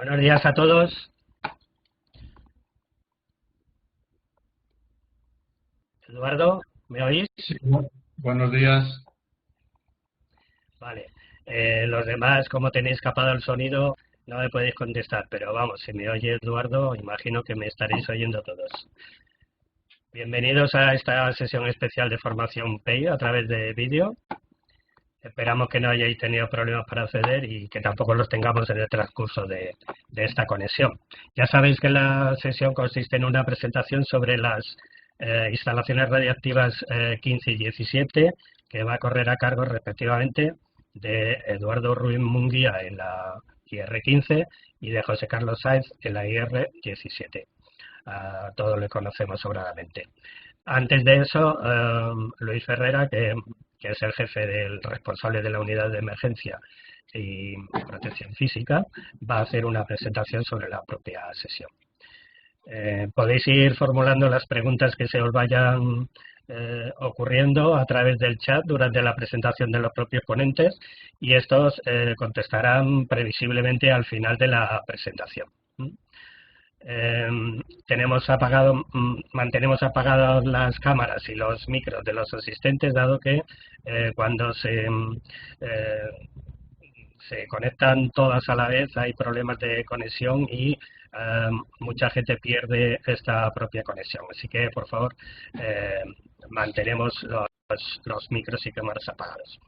Buenos días a todos. Eduardo, ¿me oís? Sí, buenos días. Vale. Los demás, como tenéis capado el sonido, no me podéis contestar, pero vamos, si me oye Eduardo, imagino que me estaréis oyendo todos. Bienvenidos a esta sesión especial de formación PEI a través de vídeo. Esperamos que no hayáis tenido problemas para acceder y que tampoco los tengamos en el transcurso de esta conexión. Ya sabéis que la sesión consiste en una presentación sobre las instalaciones radiactivas 15 y 17, que va a correr a cargo respectivamente de Eduardo Ruiz Munguía en la IR15 y de José Carlos Sáenz en la IR17. A todos le conocemos sobradamente. Antes de eso, Luis Ferrera, que es el jefe del responsable de la unidad de emergencia y protección física, va a hacer una presentación sobre la propia sesión. Podéis ir formulando las preguntas que se os vayan ocurriendo a través del chat durante la presentación de los propios ponentes y estos contestarán previsiblemente al final de la presentación. Mantenemos apagadas las cámaras y los micros de los asistentes, dado que cuando se conectan todas a la vez hay problemas de conexión y mucha gente pierde esta propia conexión. Así que, por favor, mantenemos los micros y cámaras apagados.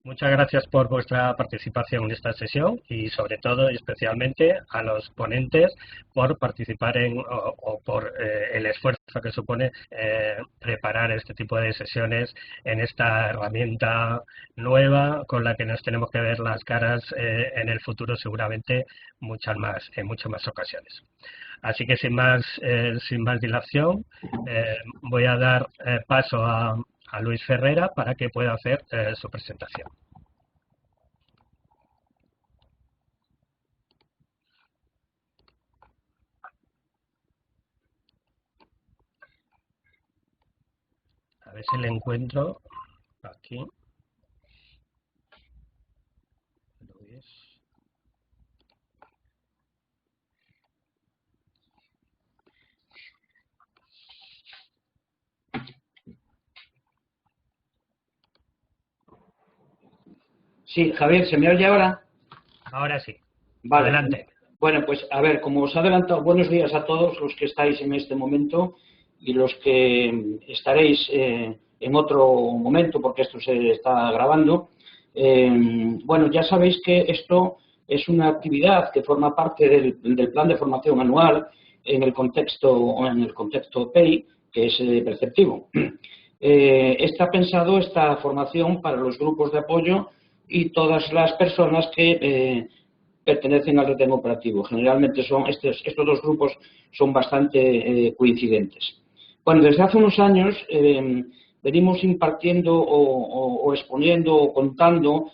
Muchas gracias por vuestra participación en esta sesión y sobre todo y especialmente a los ponentes por participar o por el esfuerzo que supone preparar este tipo de sesiones en esta herramienta nueva con la que nos tenemos que ver las caras en el futuro seguramente en muchas más ocasiones. Así que sin más dilación voy a dar paso a Luis Ferrera para que pueda hacer su presentación. A ver si le encuentro aquí. Luis. Sí, Javier, ¿se me oye ahora? Ahora sí. Vale. Adelante. Bueno, pues a ver, como os he adelantado, buenos días a todos los que estáis en este momento y los que estaréis en otro momento, porque esto se está grabando. Bueno, ya sabéis que esto es una actividad que forma parte del plan de formación anual en el contexto PEI, que es perceptivo. Está pensado esta formación para los grupos de apoyo y todas las personas que pertenecen al retén operativo. Generalmente estos dos grupos son bastante coincidentes. Bueno, desde hace unos años venimos impartiendo o exponiendo o contando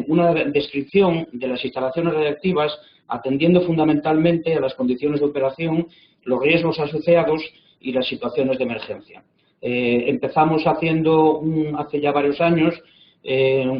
una descripción de las instalaciones radiactivas atendiendo fundamentalmente a las condiciones de operación, los riesgos asociados y las situaciones de emergencia. Empezamos haciendo hace ya varios años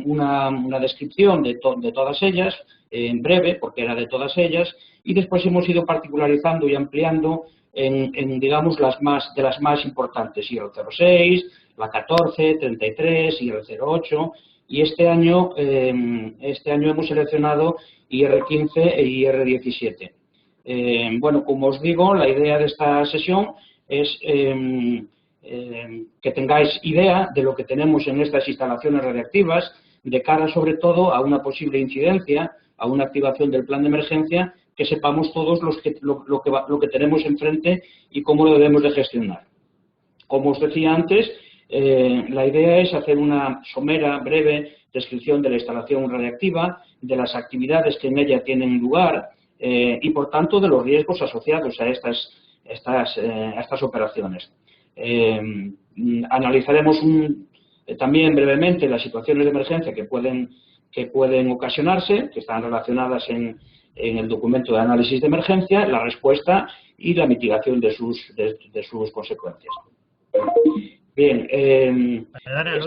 una descripción de todas ellas, en breve, porque era de todas ellas, y después hemos ido particularizando y ampliando en digamos, de las más importantes, IR06, la 14, 33, IR08, y este año hemos seleccionado IR15 e IR17. Bueno, como os digo, la idea de esta sesión es que tengáis idea de lo que tenemos en estas instalaciones radiactivas, de cara sobre todo a una posible incidencia, a una activación del plan de emergencia, que sepamos todos lo que tenemos enfrente y cómo lo debemos de gestionar. Como os decía antes, la idea es hacer una somera, breve descripción de la instalación radiactiva, de las actividades que en ella tienen lugar y, por tanto, de los riesgos asociados a estas operaciones. Analizaremos también brevemente las situaciones de emergencia que pueden ocasionarse, que están relacionadas en el documento de análisis de emergencia, la respuesta y la mitigación de sus consecuencias. Bien. Perdona,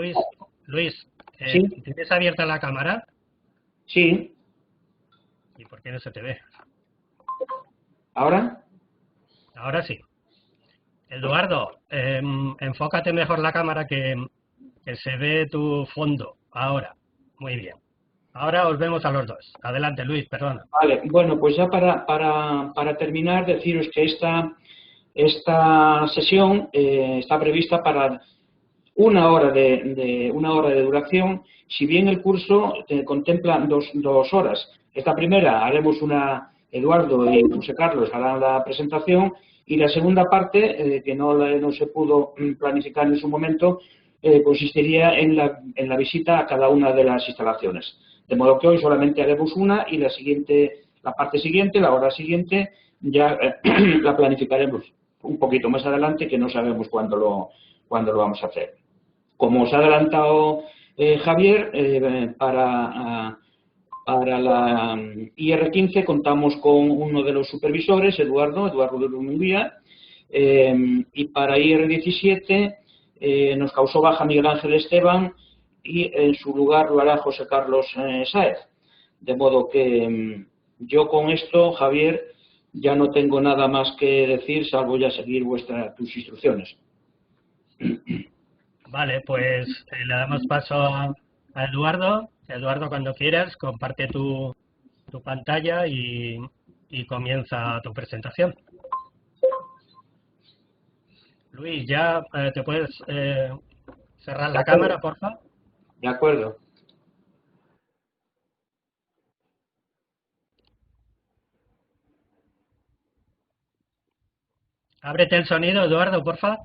Luis, ¿Sí? ¿tienes abierta la cámara? Sí. ¿Y por qué no se te ve? ¿Ahora? Ahora sí. Eduardo, enfócate mejor la cámara que se ve tu fondo. Ahora. Muy bien. Ahora os vemos a los dos. Adelante, Luis, perdona. Vale, bueno, pues ya para terminar, deciros que esta sesión está prevista para una hora de duración, si bien el curso contempla dos horas. Esta primera haremos Eduardo y José Carlos harán la presentación, y la segunda parte, que no se pudo planificar en su momento, consistiría en la visita a cada una de las instalaciones. De modo que hoy solamente haremos una, y la parte siguiente, la hora siguiente, ya la planificaremos un poquito más adelante, que no sabemos cuándo lo vamos a hacer. Como os ha adelantado Javier, para la IR15 contamos con uno de los supervisores, Eduardo de Munguía, y para IR17 nos causó baja Miguel Ángel Esteban, y en su lugar lo hará José Carlos Sáez. De modo que yo con esto, Javier, ya no tengo nada más que decir, salvo ya seguir tus instrucciones. Vale, pues le damos paso a Eduardo. Eduardo, cuando quieras, comparte tu pantalla y comienza tu presentación. Luis, ¿ya te puedes cerrar la cámara, por favor? De acuerdo. Ábrete el sonido, Eduardo, por favor.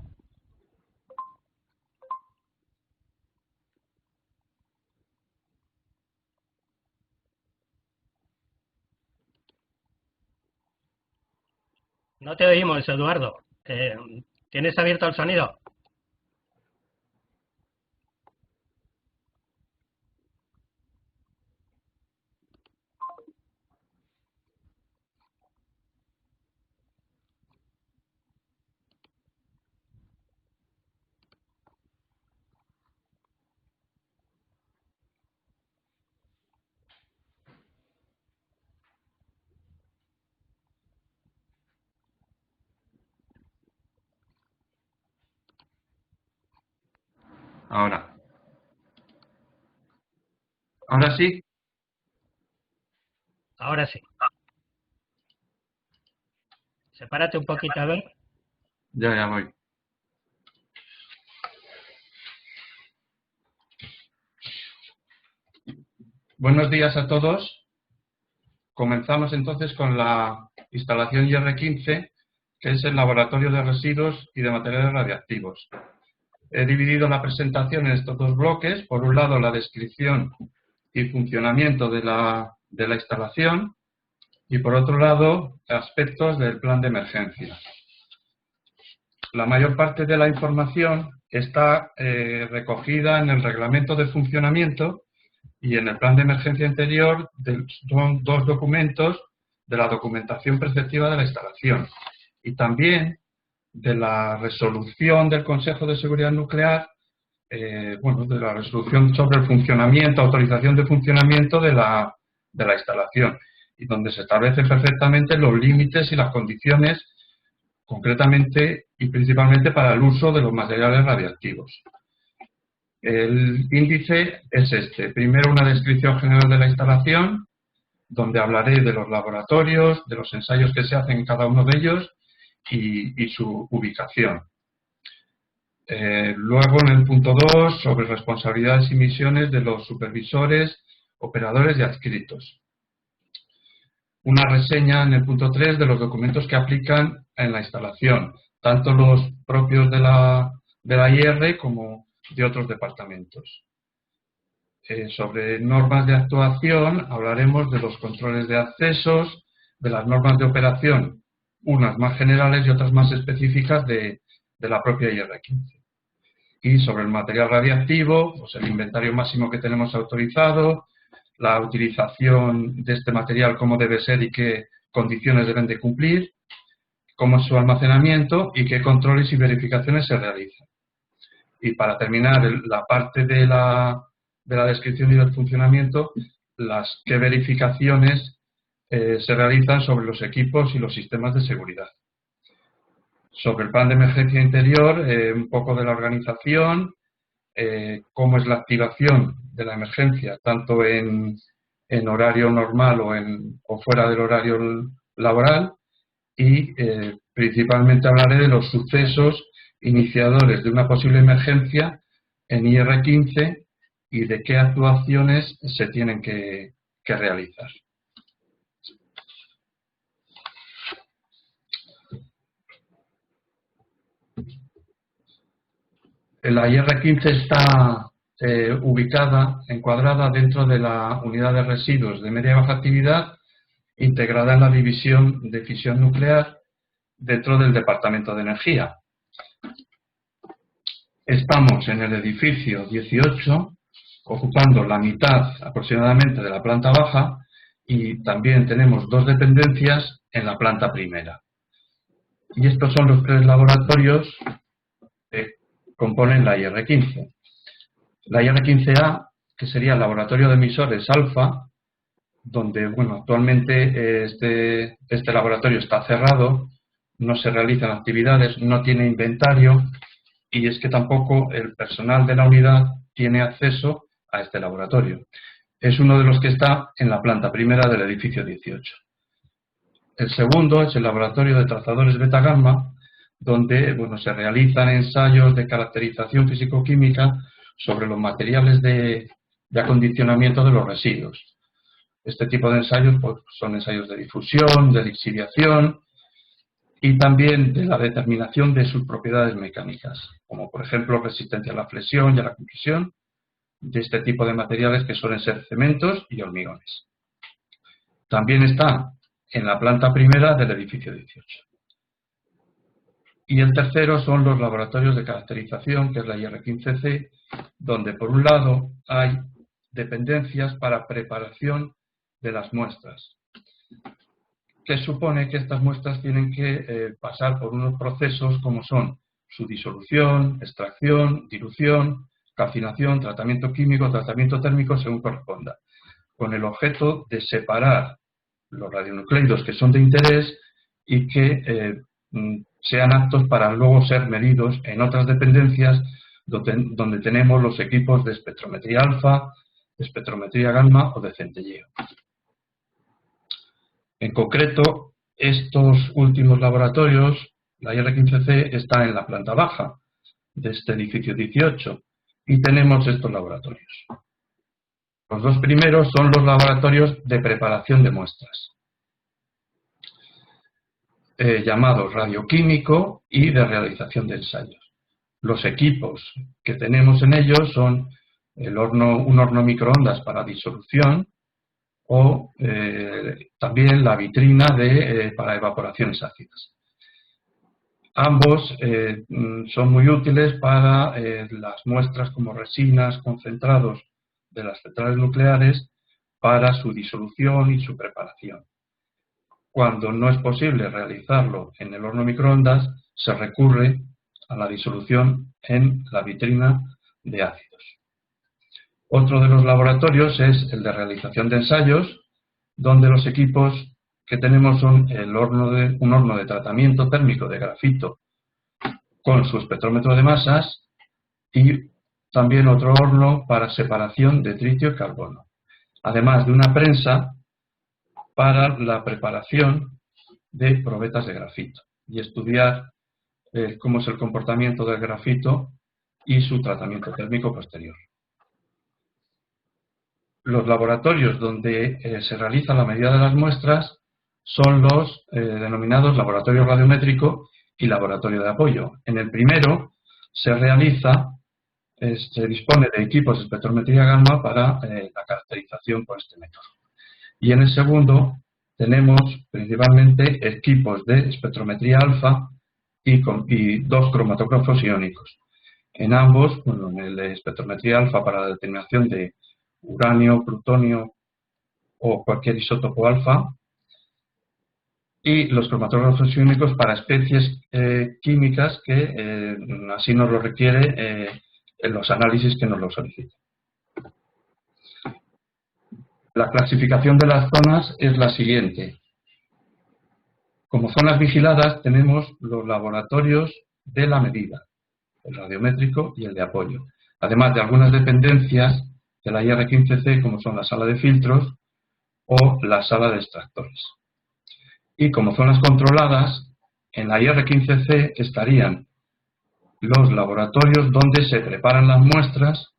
No te oímos, Eduardo. ¿Tienes abierto el sonido? Ahora. ¿Ahora sí? Ahora sí. Sepárate un poquito, a ver. Ya voy. Buenos días a todos. Comenzamos entonces con la instalación IR15, que es el Laboratorio de Residuos y de Materiales Radiactivos. He dividido la presentación en estos dos bloques. Por un lado, la descripción y funcionamiento de la instalación, y por otro lado, aspectos del plan de emergencia. La mayor parte de la información está recogida en el reglamento de funcionamiento y en el plan de emergencia anterior. Son dos documentos de la documentación preceptiva de la instalación y también de la resolución del Consejo de Seguridad Nuclear, de la resolución sobre el funcionamiento, autorización de funcionamiento de la instalación, y donde se establecen perfectamente los límites y las condiciones, concretamente y principalmente para el uso de los materiales radiactivos. El índice es este. Primero, una descripción general de la instalación, donde hablaré de los laboratorios, de los ensayos que se hacen en cada uno de ellos y su ubicación. Luego, en el punto 2, sobre responsabilidades y misiones de los supervisores, operadores y adscritos. Una reseña en el punto 3 de los documentos que aplican en la instalación, tanto los propios de la IR como de otros departamentos. Sobre normas de actuación hablaremos de los controles de accesos, de las normas de operación, unas más generales y otras más específicas de la propia IR15. Y sobre el material radiactivo, pues el inventario máximo que tenemos autorizado, la utilización de este material, cómo debe ser y qué condiciones deben de cumplir, cómo es su almacenamiento y qué controles y verificaciones se realizan. Y para terminar la parte de la descripción y del funcionamiento, qué verificaciones se realizan sobre los equipos y los sistemas de seguridad. Sobre el plan de emergencia interior, un poco de la organización, cómo es la activación de la emergencia, tanto en horario normal o fuera del horario laboral, y principalmente hablaré de los sucesos iniciadores de una posible emergencia en IR15 y de qué actuaciones se tienen que realizar. La IR15 está encuadrada dentro de la unidad de residuos de media y baja actividad, integrada en la división de fisión nuclear dentro del Departamento de Energía. Estamos en el edificio 18, ocupando la mitad aproximadamente de la planta baja, y también tenemos 2 dependencias en la planta primera. Y estos son los 3 laboratorios que componen la IR15. La IR15A, que sería el laboratorio de emisores alfa, donde actualmente este laboratorio está cerrado, no se realizan actividades, no tiene inventario, y es que tampoco el personal de la unidad tiene acceso a este laboratorio. Es uno de los que está en la planta primera del edificio 18. El segundo es el laboratorio de trazadores beta-gamma, donde se realizan ensayos de caracterización físico-química sobre los materiales de acondicionamiento de los residuos. Este tipo de ensayos son ensayos de difusión, de lixiviación y también de la determinación de sus propiedades mecánicas, como por ejemplo resistencia a la flexión y a la compresión de este tipo de materiales, que suelen ser cementos y hormigones. También está en la planta primera del edificio 18. Y el tercero son los laboratorios de caracterización, que es la IR15C, donde por un lado hay dependencias para preparación de las muestras, que supone que estas muestras tienen que pasar por unos procesos como son su disolución, extracción, dilución, calcinación, tratamiento químico, tratamiento térmico, según corresponda, con el objeto de separar los radionucleidos que son de interés y que sean aptos para luego ser medidos en otras dependencias donde tenemos los equipos de espectrometría alfa, de espectrometría gamma o de centelleo. En concreto, estos últimos laboratorios, la IR15C está en la planta baja de este edificio 18 y tenemos estos laboratorios. Los 2 primeros son los laboratorios de preparación de muestras, llamados radioquímico y de realización de ensayos. Los equipos que tenemos en ellos son un horno microondas para disolución o también la vitrina para evaporaciones ácidas. Ambos son muy útiles para las muestras como resinas, concentrados de las centrales nucleares, para su disolución y su preparación. Cuando no es posible realizarlo en el horno microondas, se recurre a la disolución en la vitrina de ácidos. Otro de los laboratorios es el de realización de ensayos, donde los equipos que tenemos son un horno de tratamiento térmico de grafito con su espectrómetro de masas y también otro horno para separación de tritio y carbono, además de una prensa para la preparación de probetas de grafito y estudiar cómo es el comportamiento del grafito y su tratamiento térmico posterior. Los laboratorios donde se realiza la medida de las muestras son los denominados laboratorio radiométrico y laboratorio de apoyo. En el primero se dispone de equipos de espectrometría gamma para la caracterización por este método. Y en el segundo tenemos principalmente equipos de espectrometría alfa y 2 cromatógrafos iónicos. En ambos, en el de espectrometría alfa para la determinación de uranio, plutonio o cualquier isótopo alfa, y los cromatógrafos iónicos para especies químicas que así nos lo requiere en los análisis que nos lo solicitan. La clasificación de las zonas es la siguiente. Como zonas vigiladas tenemos los laboratorios de la medida, el radiométrico y el de apoyo, además de algunas dependencias de la IR15C como son la sala de filtros o la sala de extractores. Y como zonas controladas, en la IR15C estarían los laboratorios donde se preparan las muestras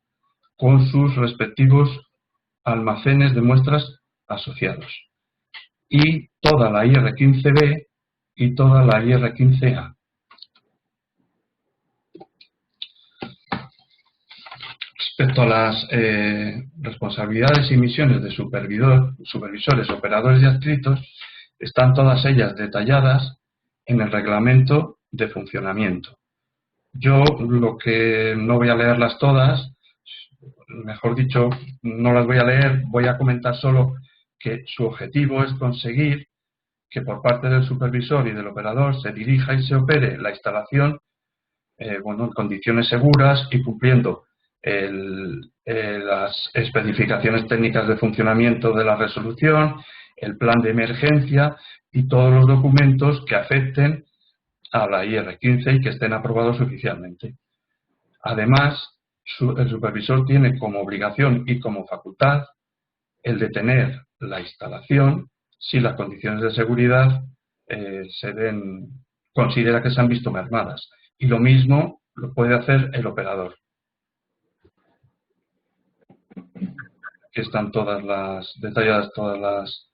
con sus respectivos almacenes de muestras asociados. Y toda la IR15B y toda la IR15A. Respecto a las responsabilidades y misiones de supervisores, operadores y adscritos, están todas ellas detalladas en el reglamento de funcionamiento. Yo lo que no voy a leerlas todas, mejor dicho, no las voy a leer, voy a comentar solo que su objetivo es conseguir que por parte del supervisor y del operador se dirija y se opere la instalación en condiciones seguras y cumpliendo las especificaciones técnicas de funcionamiento de la resolución, el plan de emergencia y todos los documentos que afecten a la IR15 y que estén aprobados oficialmente. Además, el supervisor tiene como obligación y como facultad el detener la instalación si las condiciones de seguridad considera que se han visto mermadas. Y lo mismo lo puede hacer el operador. Aquí están detalladas todas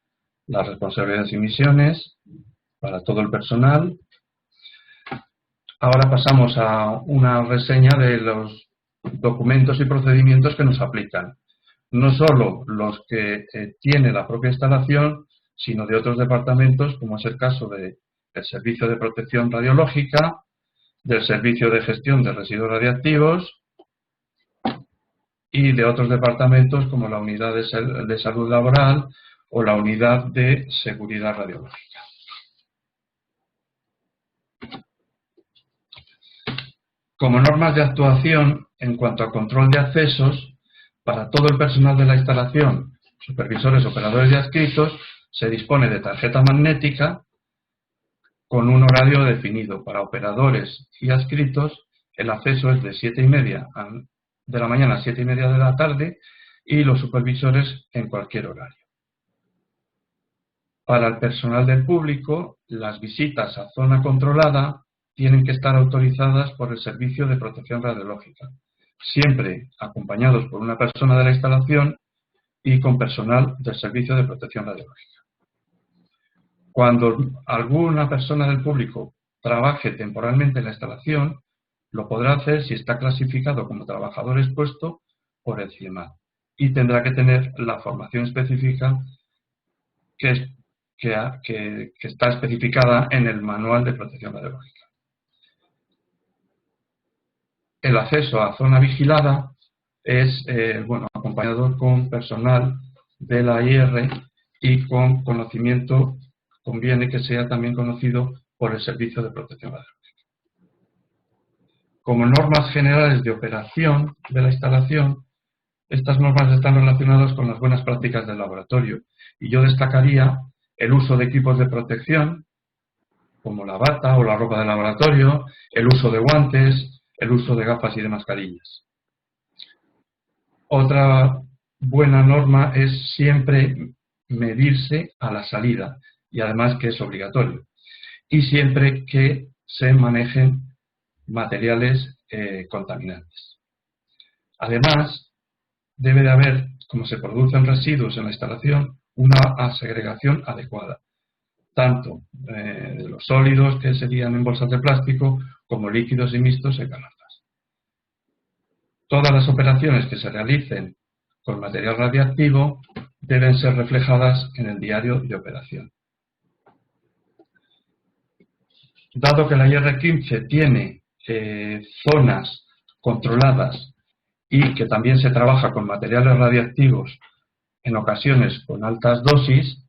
las responsabilidades y misiones para todo el personal. Ahora pasamos a una reseña de los documentos y procedimientos que nos aplican. No solo los que tiene la propia instalación, sino de otros departamentos, como es el caso del Servicio de Protección Radiológica, del Servicio de Gestión de Residuos Radiactivos y de otros departamentos como la Unidad de Salud Laboral o la Unidad de Seguridad Radiológica. Como normas de actuación en cuanto a control de accesos, para todo el personal de la instalación, supervisores, operadores y adscritos, se dispone de tarjeta magnética con un horario definido. Para operadores y adscritos, el acceso es de 7:30 de la mañana a 7:30 de la tarde y los supervisores en cualquier horario. Para el personal del público, las visitas a zona controlada tienen que estar autorizadas por el Servicio de Protección Radiológica, siempre acompañados por una persona de la instalación y con personal del Servicio de Protección Radiológica. Cuando alguna persona del público trabaje temporalmente en la instalación, lo podrá hacer si está clasificado como trabajador expuesto por el CIEMAT y tendrá que tener la formación específica que está especificada en el Manual de Protección Radiológica. El acceso a zona vigilada es acompañado con personal de la IR y con conocimiento, conviene que sea también conocido por el Servicio de Protección Radiológica. Como normas generales de operación de la instalación, estas normas están relacionadas con las buenas prácticas del laboratorio y yo destacaría el uso de equipos de protección como la bata o la ropa de laboratorio, el uso de guantes, el uso de gafas y de mascarillas. Otra buena norma es siempre medirse a la salida y además que es obligatorio. Y siempre que se manejen materiales contaminantes. Además, debe de haber, como se producen residuos en la instalación, una segregación adecuada, tanto de los sólidos, que serían en bolsas de plástico, como líquidos y mixtos en canastas. Todas las operaciones que se realicen con material radiactivo deben ser reflejadas en el diario de operación. Dado que la IR15 tiene zonas controladas y que también se trabaja con materiales radiactivos en ocasiones con altas dosis,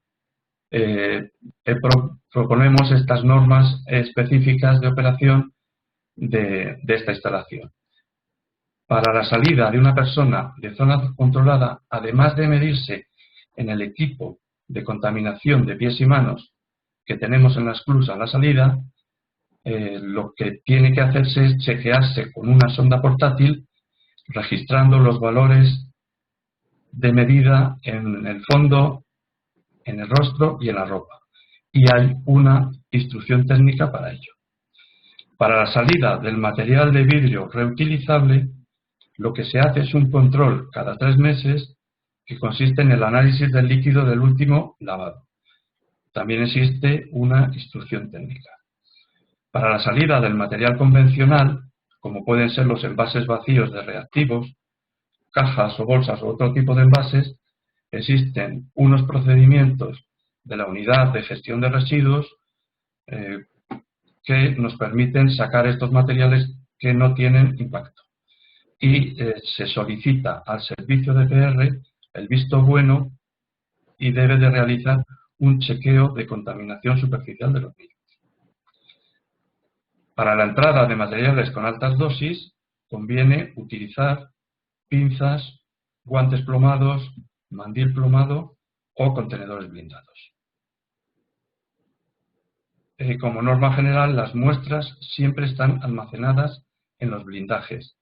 proponemos estas normas específicas de operación de esta instalación. Para la salida de una persona de zona controlada, además de medirse en el equipo de contaminación de pies y manos que tenemos en la esclusa a la salida, lo que tiene que hacerse es chequearse con una sonda portátil registrando los valores de medida en el fondo, en el rostro y en la ropa. Y hay una instrucción técnica para ello. Para la salida del material de vidrio reutilizable, lo que se hace es un control cada 3 meses que consiste en el análisis del líquido del último lavado. También existe una instrucción técnica. Para la salida del material convencional, como pueden ser los envases vacíos de reactivos, cajas o bolsas o otro tipo de envases, existen unos procedimientos de la unidad de gestión de residuos que nos permiten sacar estos materiales que no tienen impacto. Y se solicita al servicio de PR el visto bueno y debe de realizar un chequeo de contaminación superficial de los mismos. Para la entrada de materiales con altas dosis, conviene utilizar pinzas, guantes plomados, mandil plomado o contenedores blindados. Como norma general, las muestras siempre están almacenadas en los blindajes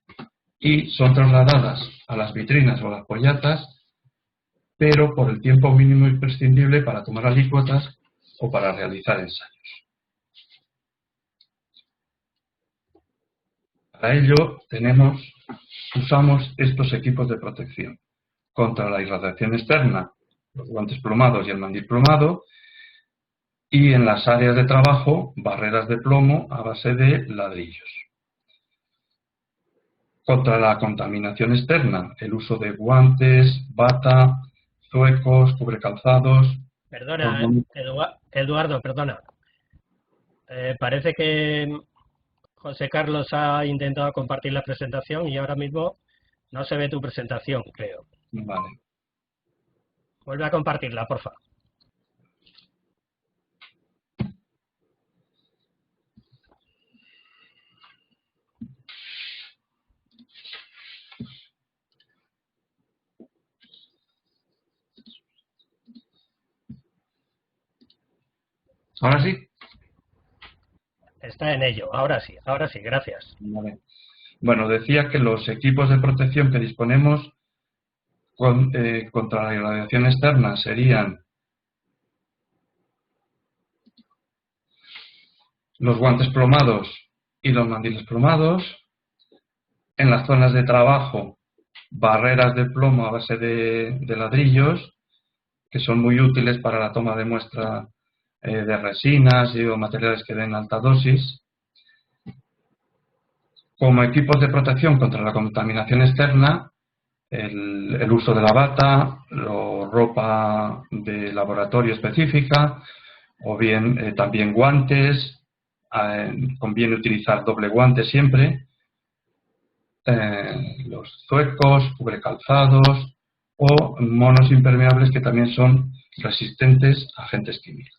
y son trasladadas a las vitrinas o las pollatas, pero por el tiempo mínimo imprescindible para tomar alícuotas o para realizar ensayos. Para ello usamos estos equipos de protección contra la irradiación externa, los guantes plomados y el mandil plomado, y en las áreas de trabajo, barreras de plomo a base de ladrillos. Contra la contaminación externa, el uso de guantes, bata, zuecos, cubrecalzados. Perdona, Eduardo, perdona. Parece que José Carlos ha intentado compartir la presentación y ahora mismo no se ve tu presentación, creo. Vale. Vuelve a compartirla, por favor. ¿Ahora sí? Está en ello, ahora sí, gracias. Vale. Bueno, decía que los equipos de protección que disponemos contra la irradiación externa serían los guantes plomados y los mandiles plomados. En las zonas de trabajo, barreras de plomo a base de ladrillos, que son muy útiles para la toma de muestra de resinas o materiales que den alta dosis. Como equipos de protección contra la contaminación externa, el uso de la bata, ropa de laboratorio específica, o bien también guantes. Conviene utilizar doble guante siempre. Los zuecos, cubrecalzados o monos impermeables que también son resistentes a agentes químicos.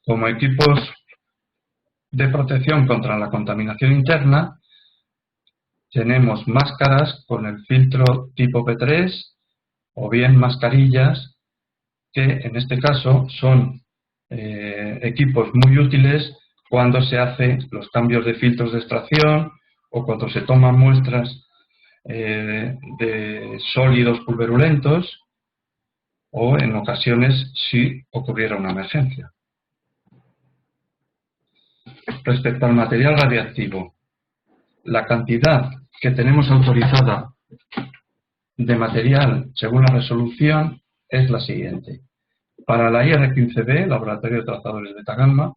Como equipos de protección contra la contaminación interna, tenemos máscaras con el filtro tipo P3 o bien mascarillas que en este caso son equipos muy útiles cuando se hacen los cambios de filtros de extracción o cuando se toman muestras de sólidos pulverulentos o en ocasiones si ocurriera una emergencia. Respecto al material radiactivo, la cantidad que tenemos autorizada de material según la resolución es la siguiente. Para la IR15B, Laboratorio de Trazadores beta gamma,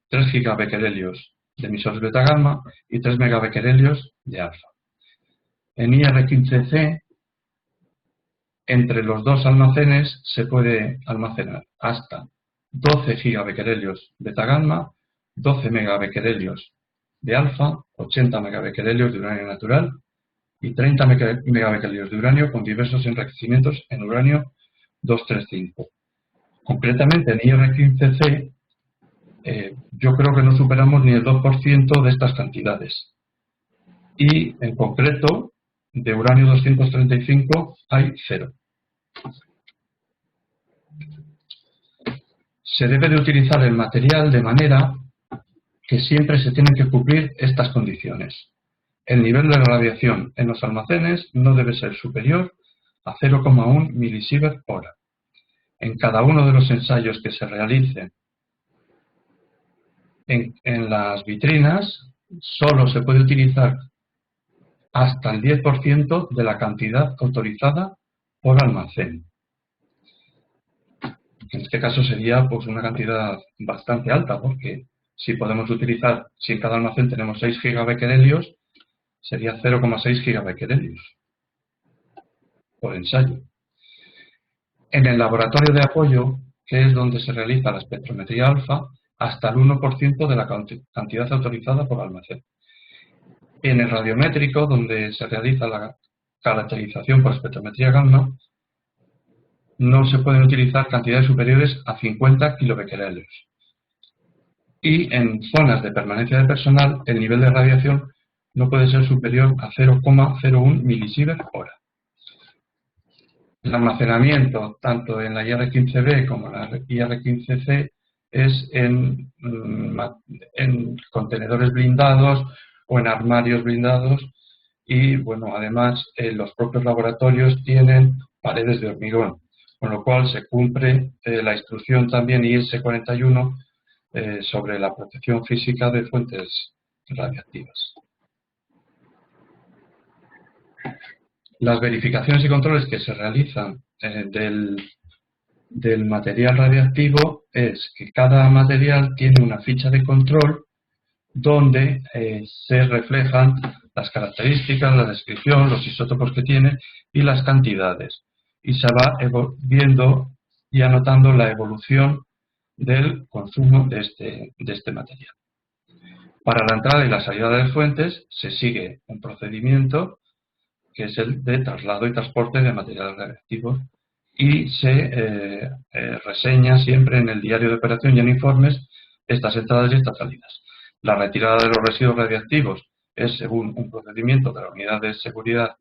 3 gigabecquerelios de emisores beta gamma y 3 megabecquerelios de alfa. En IR15C, entre los dos almacenes se puede almacenar hasta 12 gigabecquerelios beta gamma, 12 megabecquerelios de alfa, 80 megabecquerelios de uranio natural y 30 megabecquerelios de uranio con diversos enriquecimientos en uranio 235. Concretamente en IR15C, yo creo que no superamos ni el 2% de estas cantidades. Y en concreto, de uranio 235 hay 0. Se debe de utilizar el material de manera que siempre se tienen que cumplir estas condiciones. El nivel de radiación en los almacenes no debe ser superior a 0,1 milisievert hora. En cada uno de los ensayos que se realicen en las vitrinas, solo se puede utilizar hasta el 10% de la cantidad autorizada por almacén. En este caso sería pues una cantidad bastante alta, porque si podemos utilizar, si en cada almacén tenemos 6 gigabecquerelios, sería 0,6 gigabecquerelios por ensayo. En el laboratorio de apoyo, que es donde se realiza la espectrometría alfa, hasta el 1% de la cantidad autorizada por almacén. En el radiométrico, donde se realiza la caracterización por espectrometría gamma, no se pueden utilizar cantidades superiores a 50 kilobecquerelios. Y en zonas de permanencia de personal, el nivel de radiación no puede ser superior a 0,01 milisievert hora. El almacenamiento, tanto en la IR15B como en la IR15C, es en contenedores blindados o en armarios blindados y, bueno, además los propios laboratorios tienen paredes de hormigón, con lo cual se cumple la instrucción también IS 41 sobre la protección física de fuentes radiactivas. Las verificaciones y controles que se realizan del material radiactivo es que cada material tiene una ficha de control donde se reflejan las características, la descripción, los isótopos que tiene y las cantidades. Y se va viendo y anotando la evolución del consumo de este material. Para la entrada y la salida de fuentes se sigue un procedimiento que es el de traslado y transporte de materiales radiactivos y se reseña siempre en el diario de operación y en informes estas entradas y estas salidas. La retirada de los residuos radiactivos es según un procedimiento de la Unidad de Seguridad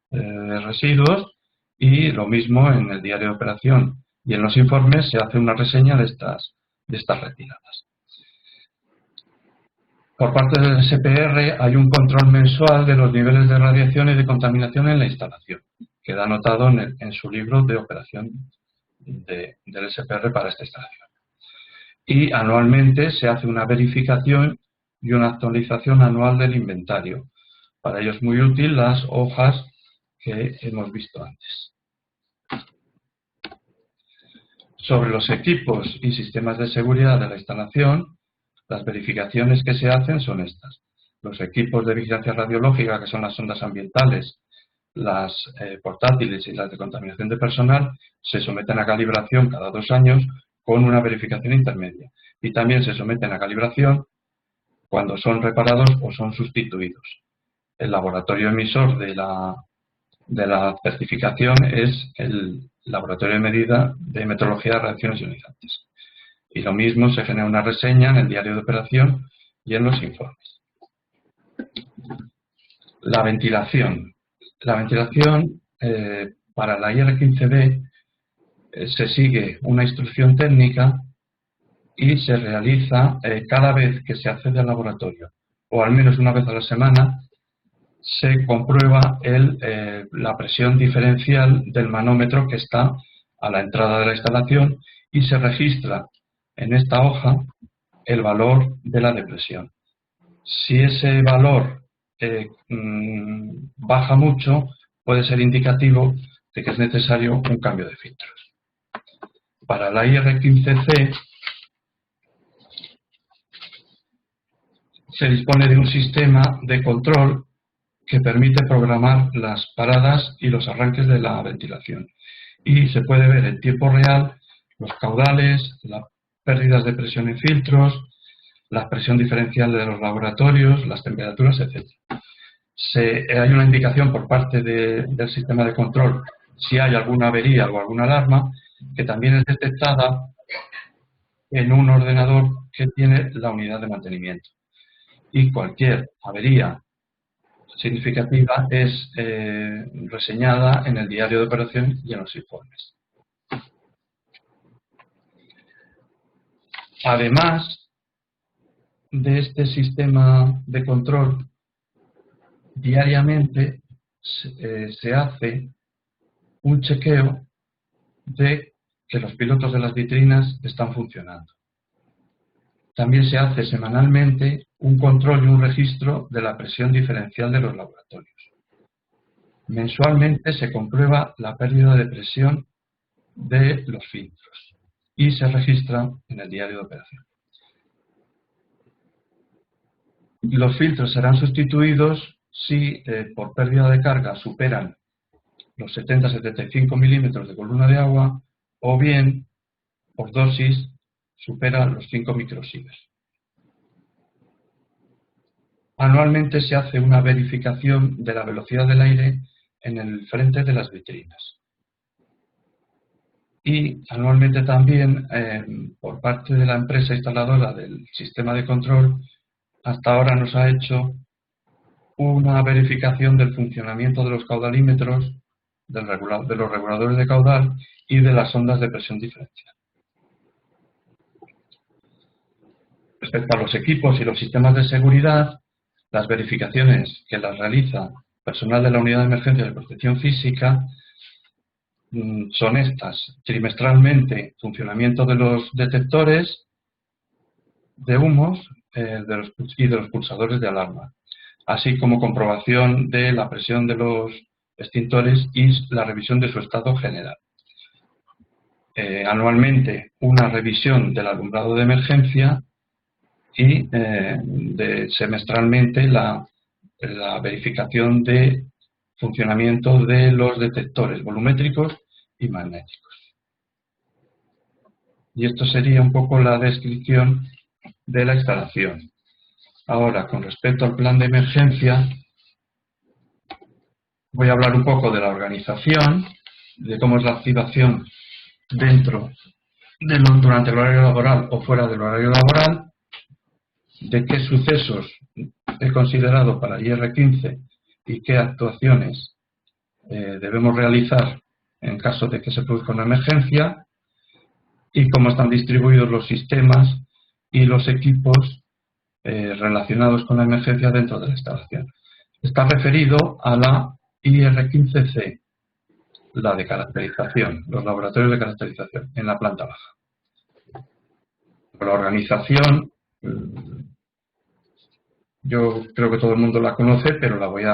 de Residuos y lo mismo en el diario de operación y en los informes se hace una reseña de estas retiradas. Por parte del SPR hay un control mensual de los niveles de radiación y de contaminación en la instalación. Queda anotado en su libro de operación del SPR para esta instalación. Y anualmente se hace una verificación y una actualización anual del inventario. Para ello es muy útil las hojas que hemos visto antes. Sobre los equipos y sistemas de seguridad de la instalación, las verificaciones que se hacen son estas. Los equipos de vigilancia radiológica, que son las sondas ambientales, las portátiles y las de contaminación de personal, se someten a calibración cada 2 años con una verificación intermedia. Y también se someten a calibración cuando son reparados o son sustituidos. El laboratorio emisor de la certificación es el laboratorio de medida de metrología de reacciones ionizantes. Y lo mismo se genera una reseña en el diario de operación y en los informes. La ventilación. La ventilación para la IR15B se sigue una instrucción técnica y se realiza cada vez que se accede al laboratorio, o al menos una vez a la semana, se comprueba la presión diferencial del manómetro que está a la entrada de la instalación y se registra en esta hoja el valor de la depresión. Si ese valor baja mucho, puede ser indicativo de que es necesario un cambio de filtros. Para la IR15C se dispone de un sistema de control que permite programar las paradas y los arranques de la ventilación. Y se puede ver en tiempo real los caudales, las pérdidas de presión en filtros, la presión diferencial de los laboratorios, las temperaturas, etc. Hay una indicación por parte del sistema de control si hay alguna avería o alguna alarma que también es detectada en un ordenador que tiene la unidad de mantenimiento. Y cualquier avería significativa es reseñada en el diario de operación y en los informes. Además de este sistema de control, diariamente se hace un chequeo de que los pilotos de las vitrinas están funcionando. También se hace semanalmente un control y un registro de la presión diferencial de los laboratorios. Mensualmente se comprueba la pérdida de presión de los filtros y se registra en el diario de operación. Los filtros serán sustituidos si por pérdida de carga superan los 70-75 milímetros de columna de agua o bien por dosis supera los 5 microsieverts. Anualmente se hace una verificación de la velocidad del aire en el frente de las vitrinas. Y anualmente también, por parte de la empresa instaladora del sistema de control, hasta ahora nos ha hecho una verificación del funcionamiento de los caudalímetros, de los reguladores de caudal y de las ondas de presión diferencial. Respecto a los equipos y los sistemas de seguridad, las verificaciones que las realiza personal de la Unidad de Emergencia de Protección Física son estas: trimestralmente, funcionamiento de los detectores de humos y de los pulsadores de alarma, así como comprobación de la presión de los extintores y la revisión de su estado general. Anualmente, una revisión del alumbrado de emergencia y semestralmente la verificación de funcionamiento de los detectores volumétricos y magnéticos. Y esto sería un poco la descripción de la instalación. Ahora, con respecto al plan de emergencia, voy a hablar un poco de la organización, de cómo es la activación durante el horario laboral o fuera del horario laboral, de qué sucesos he considerado para IR15 y qué actuaciones debemos realizar en caso de que se produzca una emergencia, y cómo están distribuidos los sistemas y los equipos relacionados con la emergencia dentro de la instalación. Está referido a la IR15C, la de caracterización, los laboratorios de caracterización, en la planta baja. La organización, yo creo que todo el mundo la conoce, pero la voy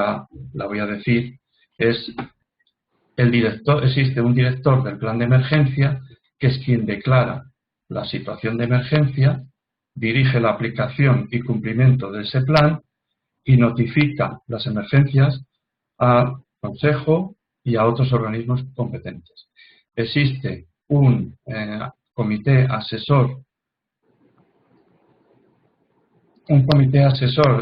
a decir, es el director. Existe un director del plan de emergencia, que es quien declara la situación de emergencia, dirige la aplicación y cumplimiento de ese plan y notifica las emergencias al Consejo y a otros organismos competentes. Existe un comité asesor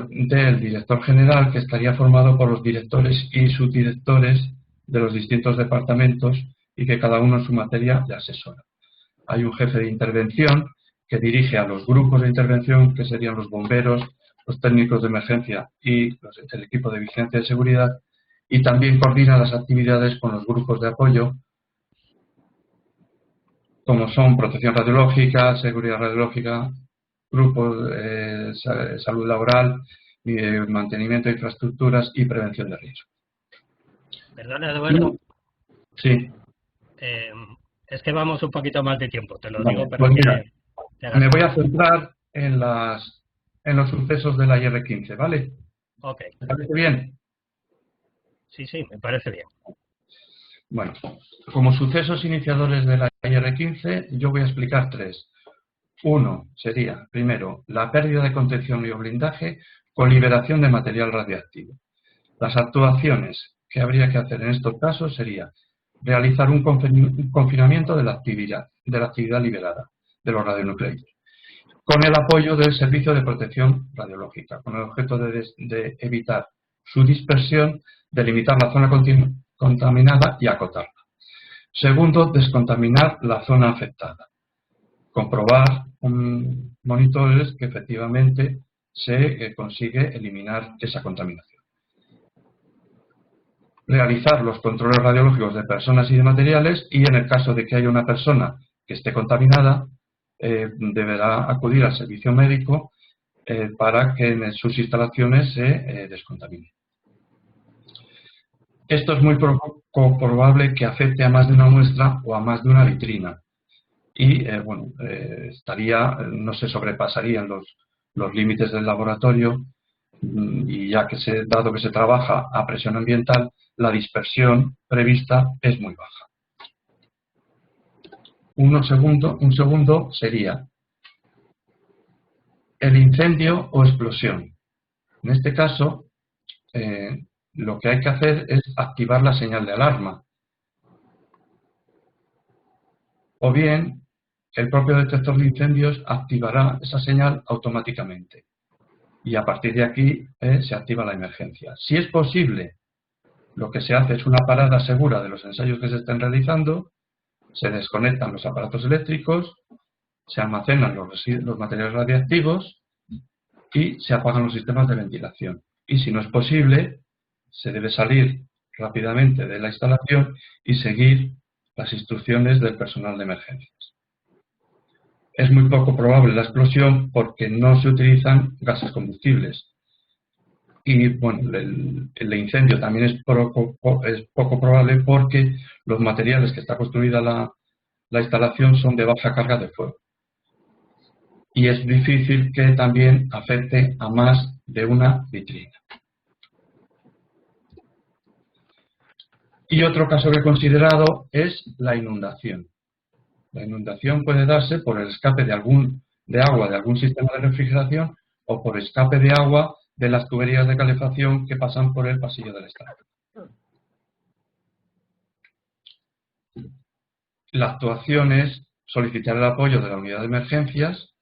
del director general, que estaría formado por los directores y subdirectores de los distintos departamentos y que cada uno en su materia le asesora. Hay un jefe de intervención que dirige a los grupos de intervención, que serían los bomberos, los técnicos de emergencia y el equipo de vigilancia de seguridad, y también coordina las actividades con los grupos de apoyo, como son protección radiológica, seguridad radiológica, grupos de salud laboral, mantenimiento de infraestructuras y prevención de riesgo. Perdona, Eduardo. Sí. Es que vamos un poquito más de tiempo, te lo Vale, digo para pues que mira, me voy a centrar en los sucesos de la IR15, ¿vale? Ok. ¿Me parece bien? Sí, me parece bien. Bueno, como sucesos iniciadores de la IR15, yo voy a explicar tres. Uno sería, primero, la pérdida de contención y o blindaje con liberación de material radiactivo. Las actuaciones que habría que hacer en estos casos sería realizar un confinamiento de la actividad liberada de los radionucleidos, con el apoyo del Servicio de Protección Radiológica, con el objeto de evitar su dispersión, delimitar la zona contaminada y acotarla. Segundo, descontaminar la zona afectada. Comprobar con monitores que efectivamente se consigue eliminar esa contaminación. Realizar los controles radiológicos de personas y de materiales y en el caso de que haya una persona que esté contaminada, deberá acudir al servicio médico para que en sus instalaciones se descontamine. Esto es muy poco probable que afecte a más de una muestra o a más de una vitrina. Y, no se sobrepasarían los límites del laboratorio y ya que dado que se trabaja a presión ambiental, la dispersión prevista es muy baja. Un segundo sería el incendio o explosión. En este caso, lo que hay que hacer es activar la señal de alarma. O bien, el propio detector de incendios activará esa señal automáticamente. Y a partir de aquí se activa la emergencia. Si es posible, lo que se hace es una parada segura de los ensayos que se estén realizando, se desconectan los aparatos eléctricos, se almacenan los materiales radiactivos y se apagan los sistemas de ventilación. Y si no es posible, se debe salir rápidamente de la instalación y seguir las instrucciones del personal de emergencias. Es muy poco probable la explosión porque no se utilizan gases combustibles. Y bueno, el incendio también es poco probable porque los materiales que está construida la instalación son de baja carga de fuego. Y es difícil que también afecte a más de una vitrina. Y otro caso que he considerado es la inundación. La inundación puede darse por el escape de agua de algún sistema de refrigeración o por escape de agua de las tuberías de calefacción que pasan por el pasillo del instalador. La actuación es solicitar el apoyo de la unidad de emergencias,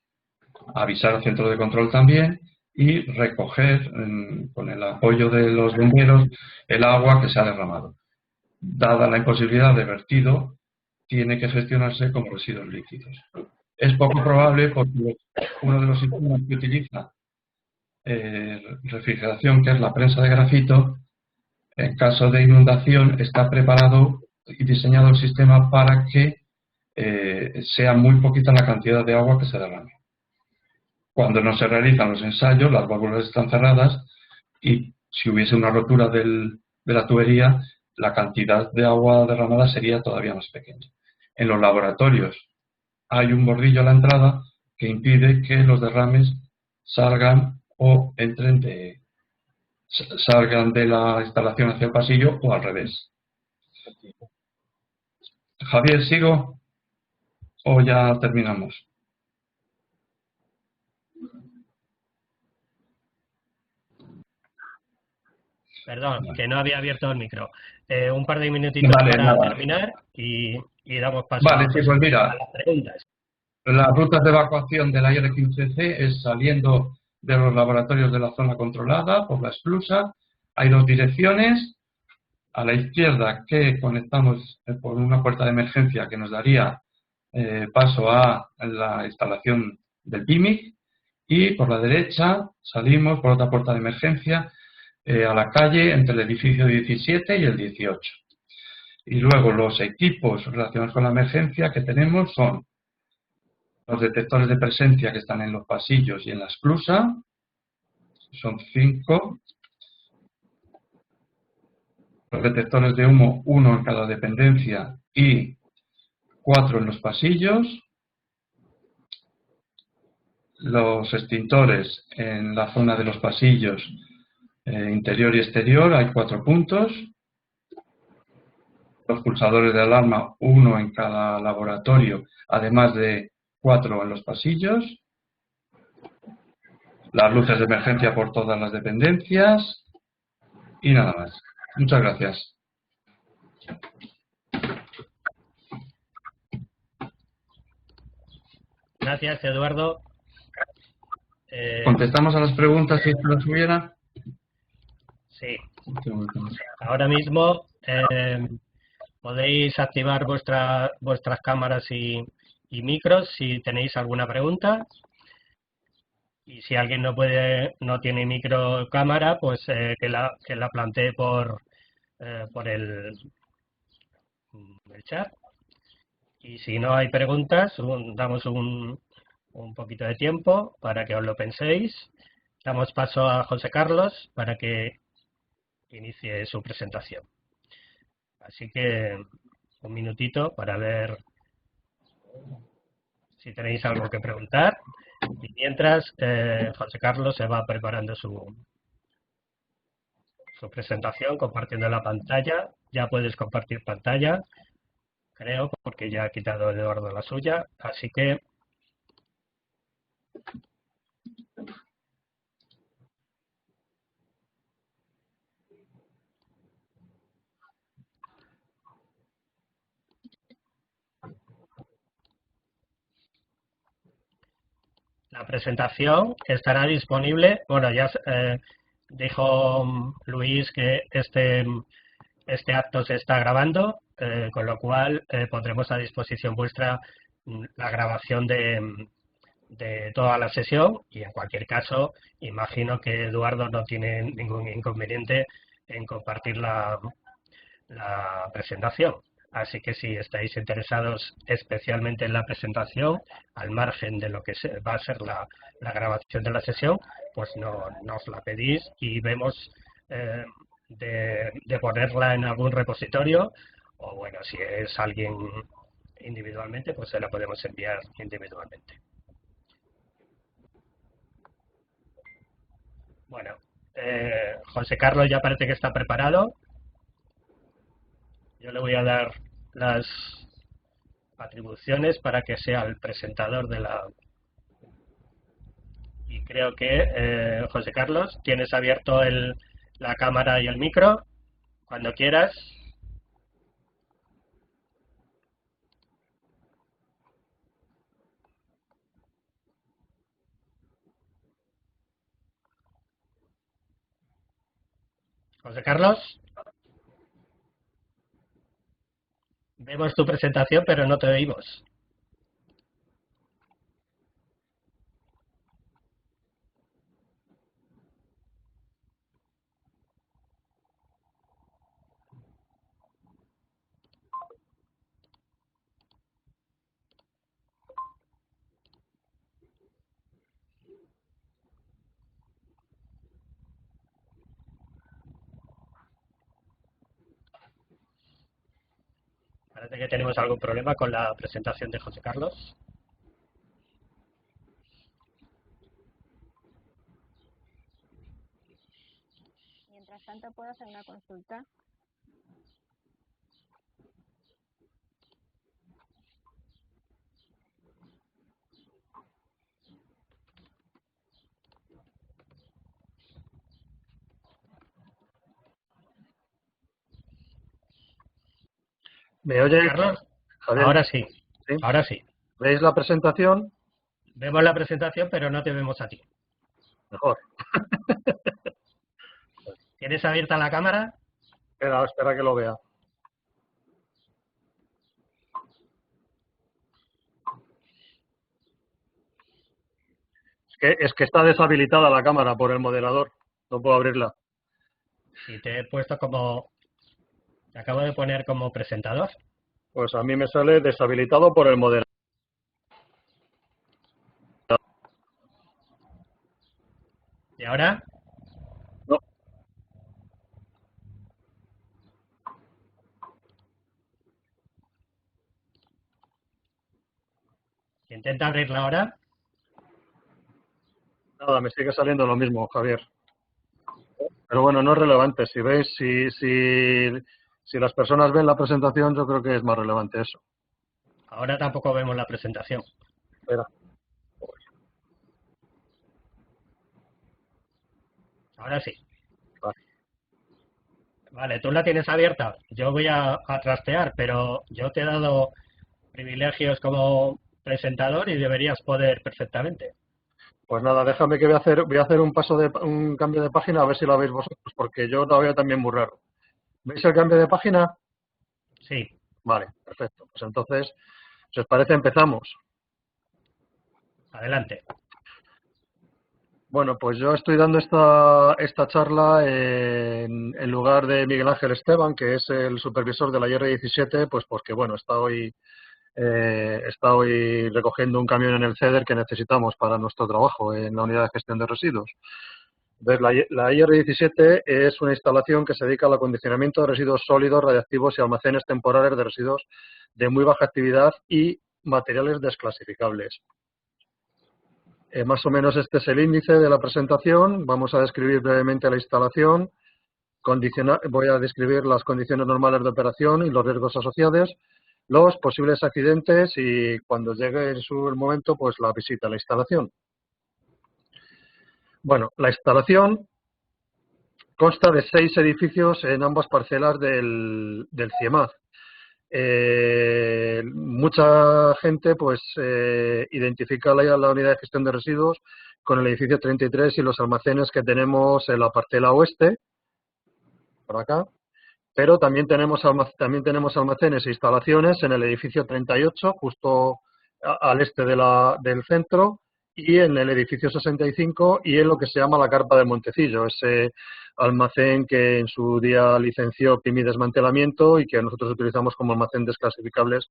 avisar al centro de control también y recoger con el apoyo de los bomberos el agua que se ha derramado. Dada la imposibilidad de vertido, tiene que gestionarse como residuos líquidos. Es poco probable porque uno de los sistemas que utiliza refrigeración, que es la prensa de grafito, en caso de inundación está preparado y diseñado el sistema para que sea muy poquita la cantidad de agua que se derrame. Cuando no se realizan los ensayos, las válvulas están cerradas y si hubiese una rotura de la tubería, la cantidad de agua derramada sería todavía más pequeña. En los laboratorios hay un bordillo a la entrada que impide que los derrames salgan o salgan de la instalación hacia el pasillo o al revés. Javier, ¿sigo o ya terminamos? Perdón, que no había abierto el micro. Un par de minutitos para terminar y damos paso a las preguntas. Las rutas de evacuación de la IR15C es saliendo de los laboratorios de la zona controlada por la esclusa. Hay dos direcciones. A la izquierda, que conectamos por una puerta de emergencia que nos daría paso a la instalación del PIMIC. Y por la derecha salimos por otra puerta de emergencia a la calle entre el edificio 17 y el 18. Y luego los equipos relacionados con la emergencia que tenemos son los detectores de presencia que están en los pasillos y en la esclusa, son 5. Los detectores de humo, 1 en cada dependencia y 4 en los pasillos. Los extintores en la zona de los pasillos interior y exterior, hay 4 puntos. Los pulsadores de alarma, 1 en cada laboratorio, además de 4 en los pasillos. Las luces de emergencia por todas las dependencias. Y nada más. Muchas gracias. Gracias, Eduardo. ¿Contestamos a las preguntas si las hubiera? Sí. Ahora mismo, Podéis activar vuestras cámaras y micros si tenéis alguna pregunta. Y si alguien no tiene micro o cámara, pues que la plantee por el chat. Y si no hay preguntas, damos un poquito de tiempo para que os lo penséis. Damos paso a José Carlos para que inicie su presentación. Así que un minutito para ver si tenéis algo que preguntar. Y mientras, José Carlos se va preparando su presentación, compartiendo la pantalla. Ya puedes compartir pantalla, creo, porque ya ha quitado Eduardo la suya. Así que la presentación estará disponible. Bueno, ya dijo Luis que este acto se está grabando, con lo cual pondremos a disposición vuestra la grabación de toda la sesión y en cualquier caso imagino que Eduardo no tiene ningún inconveniente en compartir la presentación. Así que si estáis interesados especialmente en la presentación, al margen de lo que va a ser la grabación de la sesión, pues nos la pedís y vemos de ponerla en algún repositorio, o bueno, si es alguien individualmente, pues se la podemos enviar individualmente. Bueno, José Carlos ya parece que está preparado. Yo le voy a dar las atribuciones para que sea el presentador de la... Y creo que, José Carlos, tienes abierto la cámara y el micro. Cuando quieras. José Carlos. Vemos tu presentación, pero no te oímos. Parece que tenemos algún problema con la presentación de José Carlos. Mientras tanto, ¿puedo hacer una consulta? ¿Me oye, Carlos? Javier? Ahora sí. ¿Sí? Ahora sí. ¿Veis la presentación? Vemos la presentación, pero no te vemos a ti. Mejor. ¿Tienes abierta la cámara? Espera que lo vea. Es que está deshabilitada la cámara por el moderador. No puedo abrirla. Si te he puesto como... Te acabo de poner como presentador. Pues a mí me sale deshabilitado por el moderador. ¿Y ahora? No. Intenta abrirla ahora. Nada, me sigue saliendo lo mismo, Javier. Pero bueno, no es relevante. Si veis, si las personas ven la presentación, yo creo que es más relevante eso. Ahora tampoco vemos la presentación. Espera. Ahora sí. Vale. Vale, tú la tienes abierta. Yo voy a trastear, pero yo te he dado privilegios como presentador y deberías poder perfectamente. Pues nada, déjame que voy a hacer un cambio de página a ver si lo veis vosotros, porque yo todavía también muy raro. ¿Veis el cambio de página? Sí. Vale, perfecto. Pues entonces, si os parece, empezamos. Adelante. Bueno, pues yo estoy dando esta charla en lugar de Miguel Ángel Esteban, que es el supervisor de la IR17, pues porque, bueno, está hoy recogiendo un camión en el CEDER que necesitamos para nuestro trabajo en la unidad de gestión de residuos. Entonces, la IR17 es una instalación que se dedica al acondicionamiento de residuos sólidos, radiactivos y almacenes temporales de residuos de muy baja actividad y materiales desclasificables. Más o menos este es el índice de la presentación. Vamos a describir brevemente la instalación. Voy a describir las condiciones normales de operación y los riesgos asociados, los posibles accidentes y, cuando llegue el momento, pues la visita a la instalación. Bueno, la instalación consta de 6 edificios en ambas parcelas del CIEMAZ. Mucha gente pues identifica la unidad de gestión de residuos con el edificio 33 y los almacenes que tenemos en la parcela oeste, por acá, pero también tenemos almacenes e instalaciones en el edificio 38, justo al este del centro, y en el edificio 65 y en lo que se llama la carpa del Montecillo, ese almacén que en su día licenció PIMI Desmantelamiento y que nosotros utilizamos como almacén desclasificables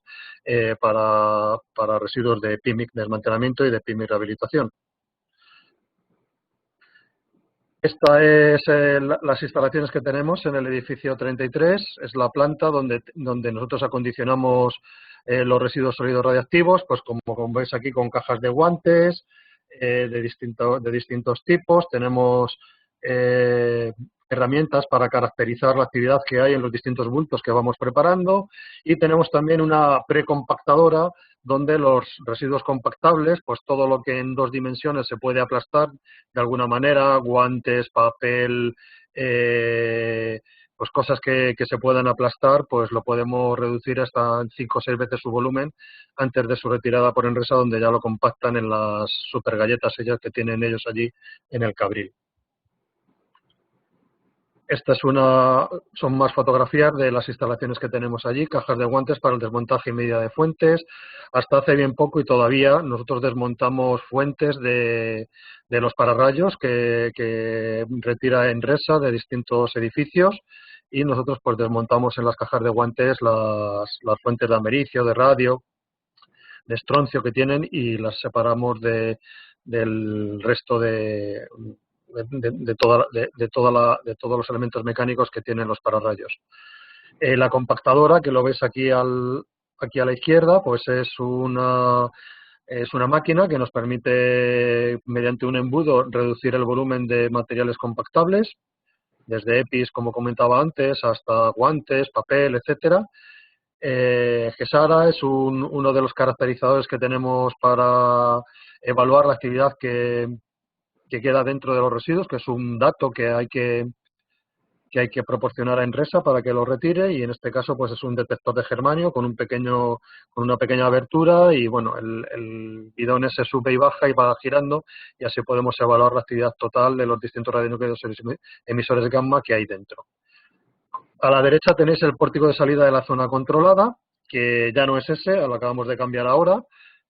para residuos de PIMI Desmantelamiento y de PIMI Rehabilitación. Esta es las instalaciones que tenemos en el edificio 33, es la planta donde nosotros acondicionamos los residuos sólidos radiactivos, pues como veis aquí, con cajas de guantes de distintos tipos. Tenemos herramientas para caracterizar la actividad que hay en los distintos bultos que vamos preparando, y tenemos también una precompactadora donde los residuos compactables, pues todo lo que en 2 dimensiones se puede aplastar de alguna manera, guantes, papel, pues cosas que se puedan aplastar, pues lo podemos reducir hasta 5 o 6 veces su volumen antes de su retirada por Enresa, donde ya lo compactan en las super galletas ellas que tienen ellos allí en el Cabril. Esta son más fotografías de las instalaciones que tenemos allí, cajas de guantes para el desmontaje y medida de fuentes. Hasta hace bien poco y todavía nosotros desmontamos fuentes de los pararrayos que retira Enresa de distintos edificios, y nosotros pues desmontamos en las cajas de guantes las fuentes de americio, de radio, de estroncio que tienen, y las separamos del resto de todos los elementos mecánicos que tienen los pararrayos. La compactadora, que lo ves aquí a la izquierda, pues es una máquina que nos permite, mediante un embudo, reducir el volumen de materiales compactables, desde EPIs, como comentaba antes, hasta guantes, papel, etcétera. GESARA es uno de los caracterizadores que tenemos para evaluar la actividad que queda dentro de los residuos, que es un dato que hay que proporcionar a Enresa para que lo retire, y en este caso pues es un detector de germanio con una pequeña abertura, y bueno, el bidón ese sube y baja y va girando, y así podemos evaluar la actividad total de los distintos radionúcleos emisores gamma que hay dentro. A la derecha tenéis el pórtico de salida de la zona controlada, que ya no es ese, lo acabamos de cambiar ahora,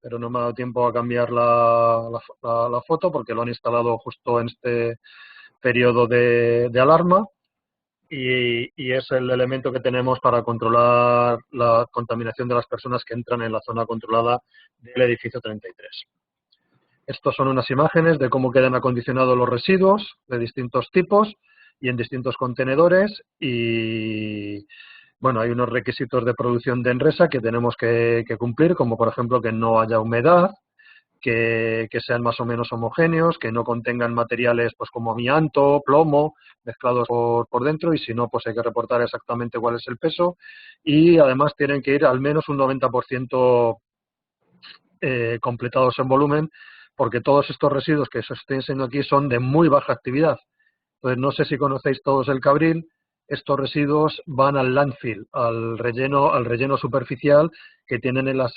pero no me ha dado tiempo a cambiar la foto porque lo han instalado justo en este periodo de alarma, y es el elemento que tenemos para controlar la contaminación de las personas que entran en la zona controlada del edificio 33. Estas son unas imágenes de cómo quedan acondicionados los residuos de distintos tipos y en distintos contenedores, y bueno, hay unos requisitos de producción de Enresa que tenemos que cumplir, como por ejemplo que no haya humedad, que sean más o menos homogéneos, que no contengan materiales pues como amianto, plomo, mezclados por dentro, y si no, pues hay que reportar exactamente cuál es el peso, y además tienen que ir al menos un 90% completados en volumen, porque todos estos residuos que os estoy enseñando aquí son de muy baja actividad. Entonces, no sé si conocéis todos el Cabril. Estos residuos van al landfill, al relleno superficial que tienen en las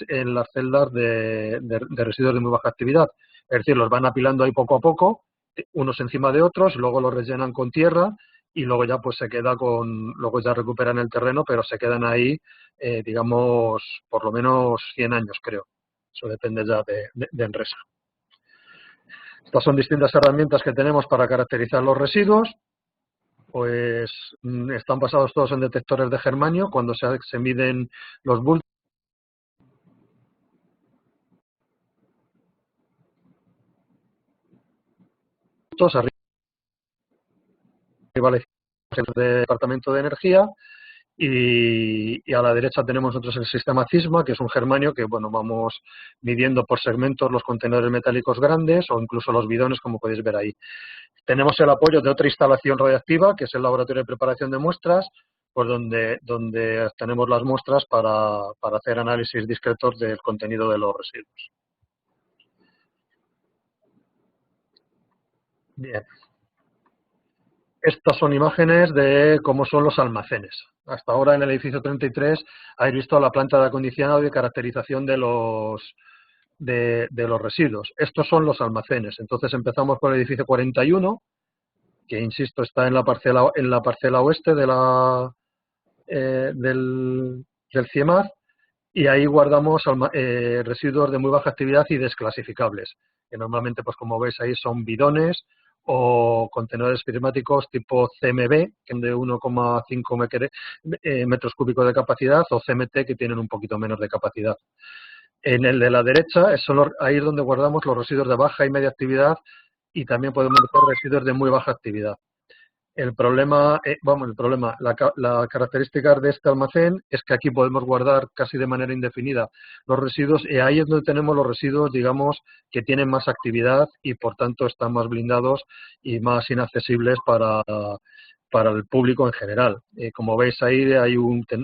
celdas de residuos de muy baja actividad. Es decir, los van apilando ahí poco a poco, unos encima de otros, luego los rellenan con tierra y luego ya pues se queda luego ya recuperan el terreno, pero se quedan ahí, digamos, por lo menos 100 años, creo. Eso depende ya de Enresa. Estas son distintas herramientas que tenemos para caracterizar los residuos. Pues están basados todos en detectores de germanio. Cuando se miden los bultos, arriba a la izquierda del Departamento de Energía, y a la derecha tenemos nosotros el sistema CISMA, que es un germanio que, bueno, vamos midiendo por segmentos los contenedores metálicos grandes o incluso los bidones, como podéis ver ahí. Tenemos el apoyo de otra instalación radiactiva, que es el laboratorio de preparación de muestras, pues donde tenemos las muestras para hacer análisis discretos del contenido de los residuos. Bien. Estas son imágenes de cómo son los almacenes. Hasta ahora en el edificio 33 habéis visto la planta de acondicionado y de caracterización de los residuos. Estos son los almacenes. Entonces empezamos por el edificio 41, que insisto está en la parcela oeste del CIEMAT, y ahí guardamos residuos de muy baja actividad y desclasificables, que normalmente, pues como veis ahí, son bidones o contenedores prismáticos tipo CMB, que de 1,5 metros cúbicos de capacidad, o CMT, que tienen un poquito menos de capacidad. En el de la derecha, ahí es donde guardamos los residuos de baja y media actividad, y también podemos meter residuos de muy baja actividad. La característica de este almacén es que aquí podemos guardar casi de manera indefinida los residuos, y ahí es donde tenemos los residuos, digamos, que tienen más actividad y por tanto están más blindados y más inaccesibles para el público en general. Como veis ahí,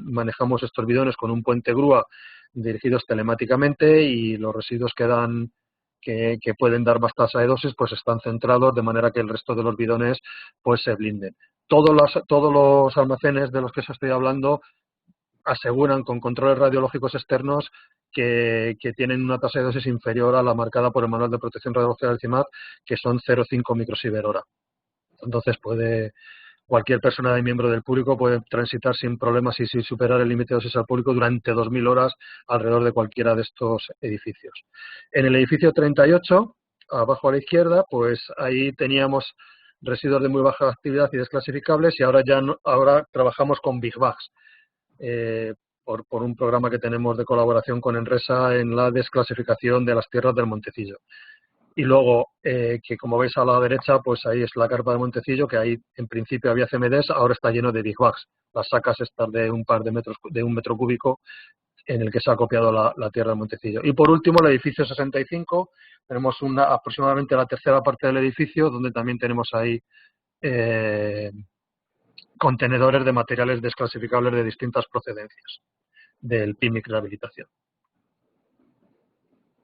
manejamos estos bidones con un puente grúa dirigidos telemáticamente, y los residuos que pueden dar más tasa de dosis, pues están centrados de manera que el resto de los bidones pues se blinden. Todos los almacenes de los que os estoy hablando aseguran con controles radiológicos externos que tienen una tasa de dosis inferior a la marcada por el Manual de Protección Radiológica del CIEMAT, que son 0,5 microsievert hora. Entonces cualquier persona de miembro del público puede transitar sin problemas y sin superar el límite de dosis al público durante 2.000 horas alrededor de cualquiera de estos edificios. En el edificio 38, abajo a la izquierda, pues ahí teníamos residuos de muy baja actividad y desclasificables, y ahora trabajamos con Big Bags, por un programa que tenemos de colaboración con Enresa en la desclasificación de las tierras del Montecillo. Y luego, que como veis a la derecha, pues ahí es la carpa de Montecillo, que ahí en principio había CMDs, ahora está lleno de Big Bags. Las sacas estas de un metro cúbico, en el que se ha copiado la tierra de Montecillo. Y por último, el edificio 65, tenemos aproximadamente la tercera parte del edificio, donde también tenemos ahí contenedores de materiales desclasificables de distintas procedencias del PIMIC Rehabilitación.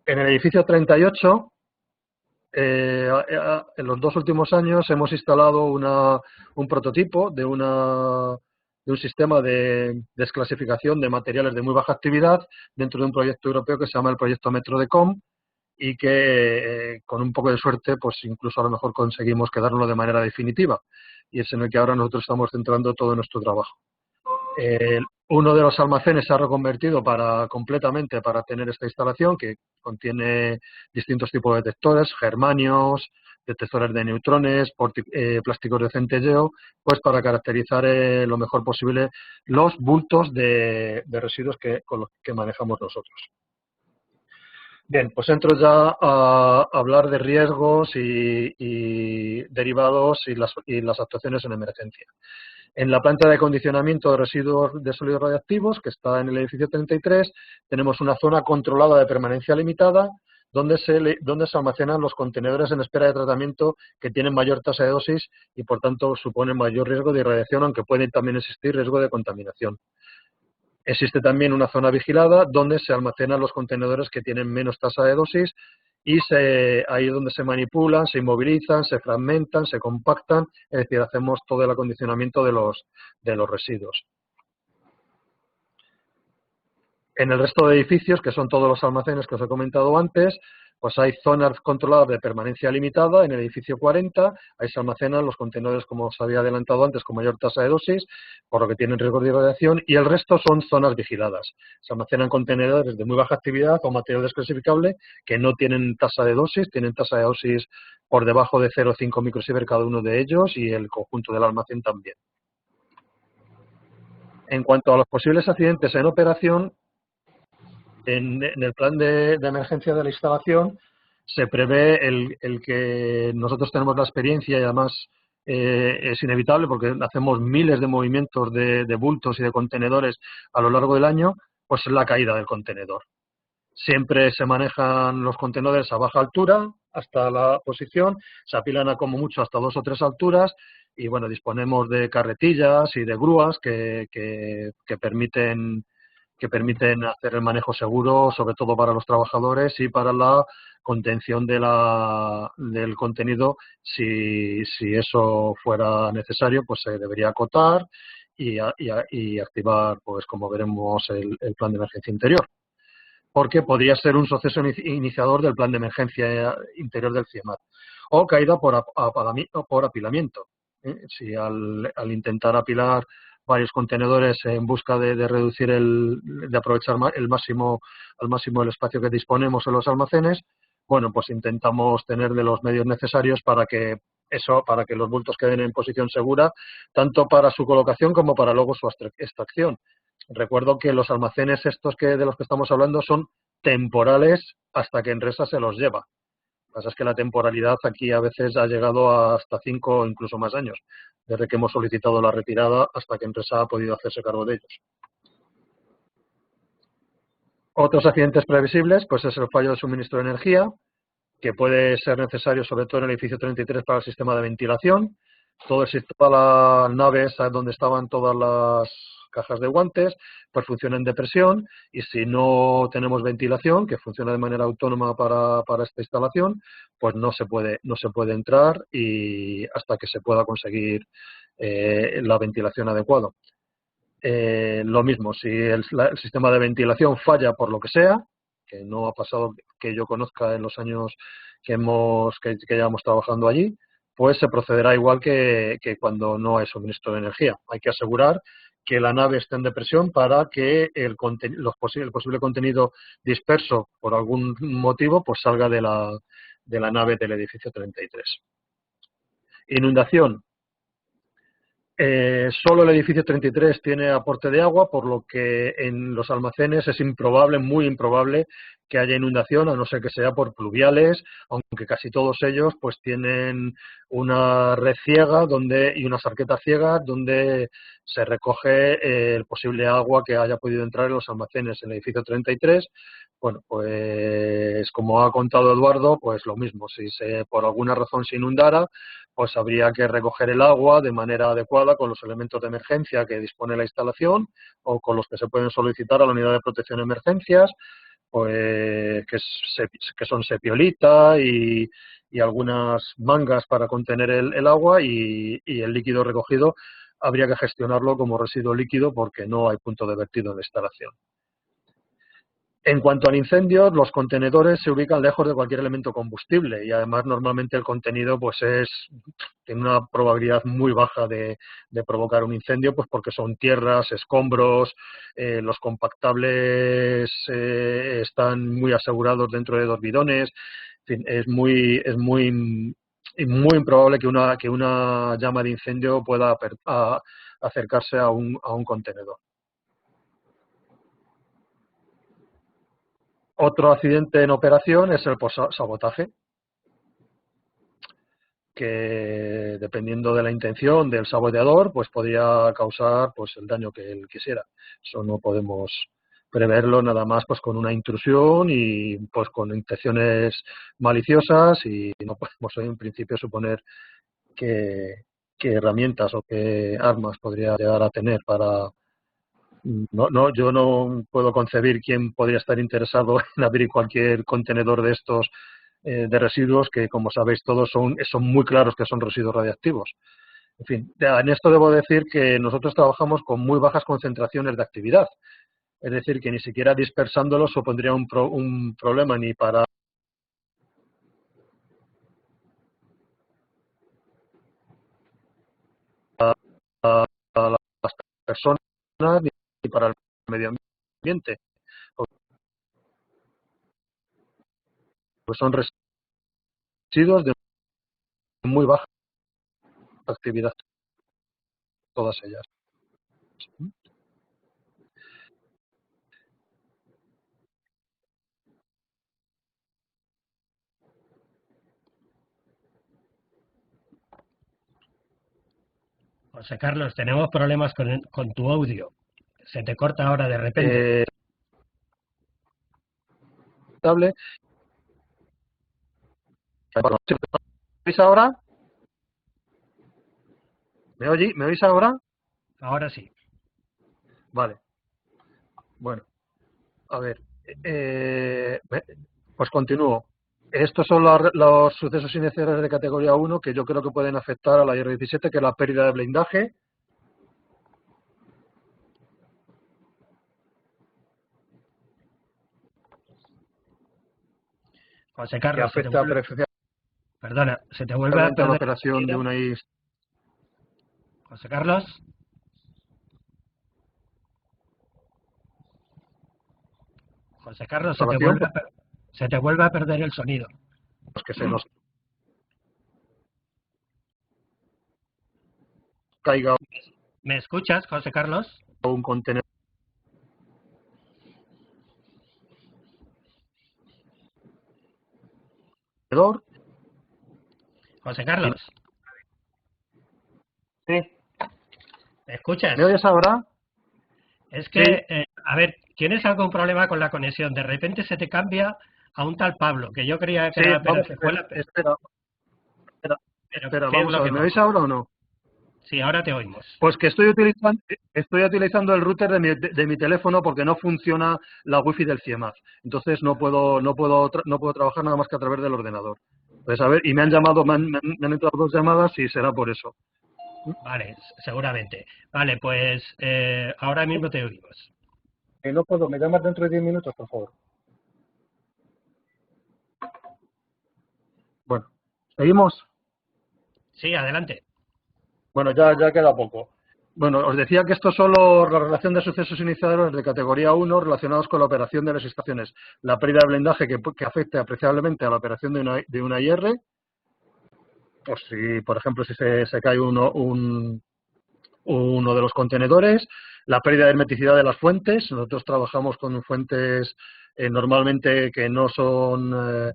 En el edificio 38, en los 2 últimos años hemos instalado un prototipo de un sistema de desclasificación de materiales de muy baja actividad dentro de un proyecto europeo que se llama el proyecto Metro-Decom, y que con un poco de suerte pues incluso a lo mejor conseguimos quedarlo de manera definitiva, y es en el que ahora nosotros estamos centrando todo nuestro trabajo. Uno de los almacenes se ha reconvertido completamente para tener esta instalación, que contiene distintos tipos de detectores, germanios, detectores de neutrones, plásticos de centelleo, pues para caracterizar lo mejor posible los bultos de residuos con los que manejamos nosotros. Bien, pues entro ya a hablar de riesgos y derivados y las actuaciones en emergencia. En la planta de acondicionamiento de residuos de sólidos radiactivos, que está en el edificio 33, tenemos una zona controlada de permanencia limitada, donde se almacenan los contenedores en espera de tratamiento que tienen mayor tasa de dosis y, por tanto, suponen mayor riesgo de irradiación, aunque puede también existir riesgo de contaminación. Existe también una zona vigilada donde se almacenan los contenedores que tienen menos tasa de dosis, y ahí es donde se manipulan, se inmovilizan, se fragmentan, se compactan, es decir, hacemos todo el acondicionamiento de los residuos. En el resto de edificios, que son todos los almacenes que os he comentado antes, pues hay zonas controladas de permanencia limitada en el edificio 40, ahí se almacenan los contenedores, como os había adelantado antes, con mayor tasa de dosis, por lo que tienen riesgo de radiación, y el resto son zonas vigiladas. Se almacenan contenedores de muy baja actividad o material desclasificable que no tienen tasa de dosis, tienen tasa de dosis por debajo de 0,5 microsievert cada uno de ellos y el conjunto del almacén también. En cuanto a los posibles accidentes en operación, en el plan de emergencia de la instalación se prevé el que nosotros tenemos la experiencia y además es inevitable porque hacemos miles de movimientos de bultos y de contenedores a lo largo del año, pues es la caída del contenedor. Siempre se manejan los contenedores a baja altura hasta la posición, se apilan a como mucho hasta 2 o 3 alturas y bueno, disponemos de carretillas y de grúas que permiten hacer el manejo seguro, sobre todo para los trabajadores y para la contención del contenido. Si eso fuera necesario, pues se debería acotar y activar, pues como veremos, el plan de emergencia interior. Porque podría ser un suceso iniciador del plan de emergencia interior del CIEMAT. O caída por apilamiento. Si al intentar apilar varios contenedores en busca de reducir de aprovechar al máximo el espacio que disponemos en los almacenes, bueno, pues intentamos tener de los medios necesarios para que los bultos queden en posición segura, tanto para su colocación como para luego su extracción. Recuerdo que los almacenes estos de los que estamos hablando son temporales hasta que Enresa se los lleva. Lo que pasa es que la temporalidad aquí a veces ha llegado a hasta 5 o incluso más años, desde que hemos solicitado la retirada hasta que Enresa ha podido hacerse cargo de ellos. Otros accidentes previsibles, pues es el fallo de suministro de energía, que puede ser necesario sobre todo en el edificio 33 para el sistema de ventilación. Toda la nave esa donde estaban todas las cajas de guantes, pues funciona en depresión y si no tenemos ventilación, que funciona de manera autónoma para esta instalación, pues no se puede entrar y hasta que se pueda conseguir la ventilación adecuada. Lo mismo, si el sistema de ventilación falla por lo que sea, que no ha pasado que yo conozca en los años que llevamos trabajando allí, pues se procederá igual que cuando no hay suministro de energía. Hay que asegurar que la nave esté en depresión para que el posible contenido disperso por algún motivo pues salga de la nave del edificio 33. Inundación. Solo el edificio 33 tiene aporte de agua, por lo que en los almacenes es improbable, muy improbable, que haya inundación, a no ser que sea por pluviales, aunque casi todos ellos pues tienen una red ciega y unas arquetas ciegas donde se recoge el posible agua que haya podido entrar en los almacenes en el edificio 33. Bueno, pues como ha contado Eduardo, pues lo mismo, si por alguna razón se inundara, pues habría que recoger el agua de manera adecuada con los elementos de emergencia que dispone la instalación o con los que se pueden solicitar a la unidad de protección de emergencias, pues que son sepiolita y algunas mangas para contener el agua y el líquido recogido habría que gestionarlo como residuo líquido porque no hay punto de vertido en la instalación. En cuanto al incendio, los contenedores se ubican lejos de cualquier elemento combustible y además normalmente el contenido pues tiene una probabilidad muy baja de provocar un incendio pues porque son tierras, escombros, los compactables están muy asegurados dentro de 2 bidones, en fin, es muy improbable que una llama de incendio pueda acercarse a un contenedor. Otro accidente en operación es el sabotaje, que dependiendo de la intención del saboteador, pues podría causar pues el daño que él quisiera. Eso no podemos preverlo nada más pues con una intrusión y pues con intenciones maliciosas y no podemos en principio suponer qué herramientas o qué armas podría llegar a tener para... yo no puedo concebir quién podría estar interesado en abrir cualquier contenedor de estos de residuos que, como sabéis todos, son muy claros que son residuos radiactivos. En fin, en esto debo decir que nosotros trabajamos con muy bajas concentraciones de actividad. Es decir, que ni siquiera dispersándolos supondría un problema ni para las personas ni para el medio ambiente. Pues son residuos de muy baja actividad, todas ellas. José Carlos, tenemos problemas con tu audio. Se te corta ahora de repente. ¿Me oís ahora? ¿Me oís ahora? Ahora sí. Vale. Bueno, a ver. Pues continúo. Estos son los sucesos iniciales de categoría 1 que yo creo que pueden afectar a la IR17, que es la pérdida de blindaje. José Que Carlos, afecta preferencialmente perdona, se te vuelve a a la perder. operación de una IS. José Carlos. José Carlos, se te vuelve a perder el sonido. Pues que se nos caiga ¿Me escuchas, José Carlos? un contenedor. José Carlos. Sí. ¿Me escuchas? ¿Me oyes ahora? Es que, Sí. A ver, ¿tienes algún problema con la conexión? De repente se te cambia a un tal Pablo, que yo creía que Sí, era, pero vamos se a fue ver. la... Espera, Pero, ¿qué es vamos lo a que ver. ¿Me pasa? oís ahora o no? Sí, ahora te oímos. Pues que estoy utilizando el router de mi teléfono porque no funciona la wifi del CIEMAT. Entonces no puedo trabajar nada más que a través del ordenador. Pues a ver, y me han llamado, me han entrado 2 llamadas y será por eso. Vale, seguramente. Vale, pues ahora mismo te oímos. No puedo, me llamas dentro de 10 minutos, por favor. Bueno, ¿seguimos? Sí, adelante. Bueno, ya queda poco. Bueno, os decía que esto es solo la relación de sucesos iniciadores de categoría 1 relacionados con la operación de las estaciones. La pérdida de blindaje que afecte apreciablemente a la operación de una IR, pues si, por ejemplo, si se cae uno de los contenedores, la pérdida de hermeticidad de las fuentes. Nosotros trabajamos con fuentes normalmente que no son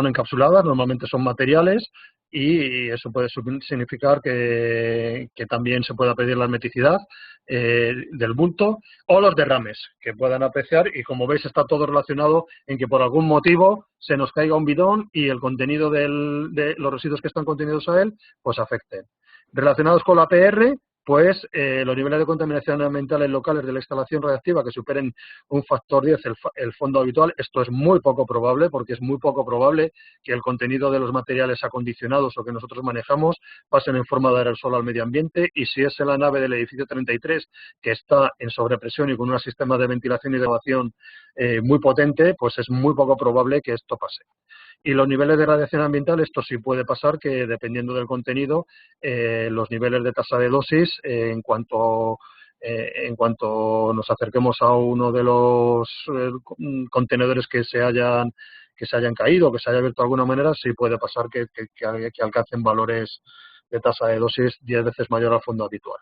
encapsuladas, normalmente son materiales, y eso puede significar que también se pueda pedir la hermeticidad del bulto o los derrames que puedan apreciar, y como veis está todo relacionado en que por algún motivo se nos caiga un bidón y el contenido de los residuos que están contenidos a él pues afecten. Relacionados con la PR, pues los niveles de contaminación ambiental locales de la instalación radiactiva que superen un factor 10 el fondo habitual. Esto es muy poco probable, porque es muy poco probable que el contenido de los materiales acondicionados o que nosotros manejamos pasen en forma de aerosol al medio ambiente, y si es en la nave del edificio 33 que está en sobrepresión y con un sistema de ventilación y de evaporización muy potente, pues es muy poco probable que esto pase. Y los niveles de radiación ambiental, esto sí puede pasar, que dependiendo del contenido, los niveles de tasa de dosis, en cuanto nos acerquemos a uno de los contenedores que se hayan caído, que se haya abierto de alguna manera, sí puede pasar que alcancen valores de tasa de dosis 10 veces mayor al fondo habitual.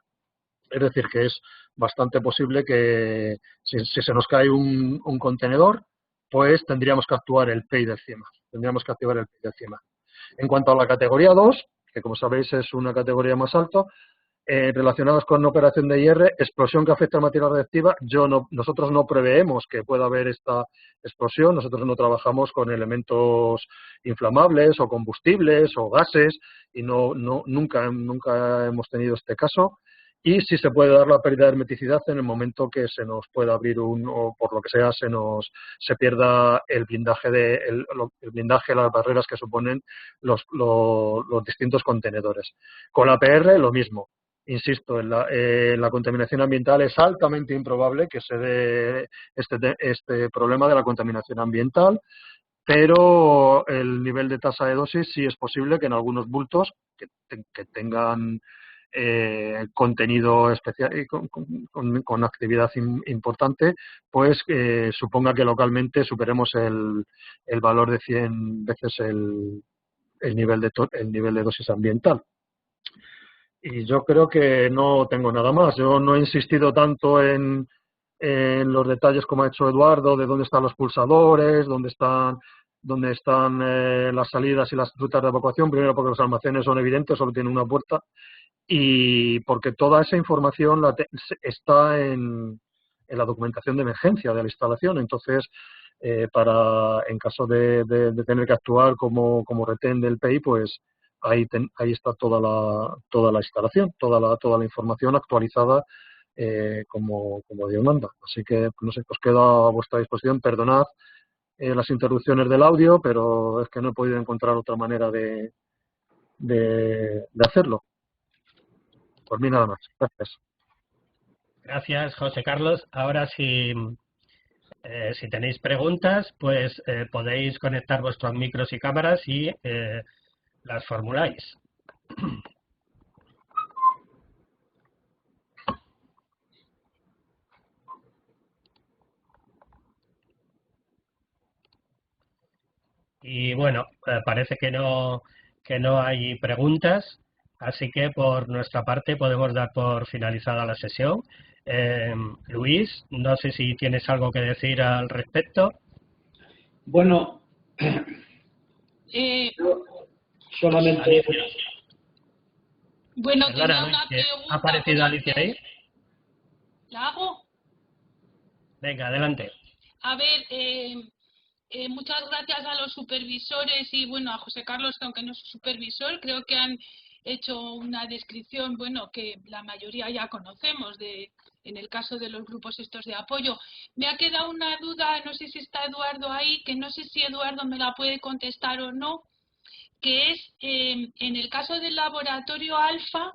Es decir, que es bastante posible que si se nos cae un contenedor, pues tendríamos que actuar el PEI del CIEMAT. Tendríamos que activar el PEI del CIEMAT. En cuanto a la categoría 2, que como sabéis es una categoría más alta, relacionados con operación de IR, explosión que afecta a materia radiactiva, nosotros no preveemos que pueda haber esta explosión. Nosotros no trabajamos con elementos inflamables o combustibles o gases, y nunca hemos tenido este caso. Y sí se puede dar la pérdida de hermeticidad en el momento que se nos pueda abrir o por lo que sea se pierda el blindaje, las barreras que suponen los distintos contenedores. Con la PR lo mismo. Insisto, en la contaminación ambiental es altamente improbable que se dé este problema de la contaminación ambiental, pero el nivel de tasa de dosis sí es posible que en algunos bultos que tengan contenido especial y con actividad importante, pues suponga que localmente superemos el valor de 100 veces el nivel de dosis ambiental. Y yo creo que no tengo nada más. Yo no he insistido tanto en los detalles como ha hecho Eduardo, de dónde están los pulsadores, dónde están las salidas y las rutas de evacuación. Primero porque los almacenes son evidentes, solo tienen una puerta, y porque toda esa información está en la documentación de emergencia de la instalación. Entonces, en caso de tener que actuar como retén del PEI, pues ahí está toda la instalación, toda la información actualizada como Dios manda. Así que, no sé, pues quedo a vuestra disposición. Perdonad las interrupciones del audio, pero es que no he podido encontrar otra manera de hacerlo. Por mí nada más. Gracias. Gracias, José Carlos. Ahora, si tenéis preguntas, pues podéis conectar vuestros micros y cámaras y las formuláis. Y bueno, parece que no hay preguntas, así que por nuestra parte podemos dar por finalizada la sesión. Luis, no sé si tienes algo que decir al respecto. Bueno, solamente... Alicia. Bueno, Perdona, tenía Luis, una que pregunta. ¿ha aparecido pero Alicia ahí? ¿La hago? Venga, adelante. A ver, muchas gracias a los supervisores y, bueno, a José Carlos, que aunque no es supervisor, creo que han hecho una descripción, bueno, que la mayoría ya conocemos, en el caso de los grupos estos de apoyo. Me ha quedado una duda, no sé si está Eduardo ahí, que no sé si Eduardo me la puede contestar o no, que es, en el caso del laboratorio Alfa,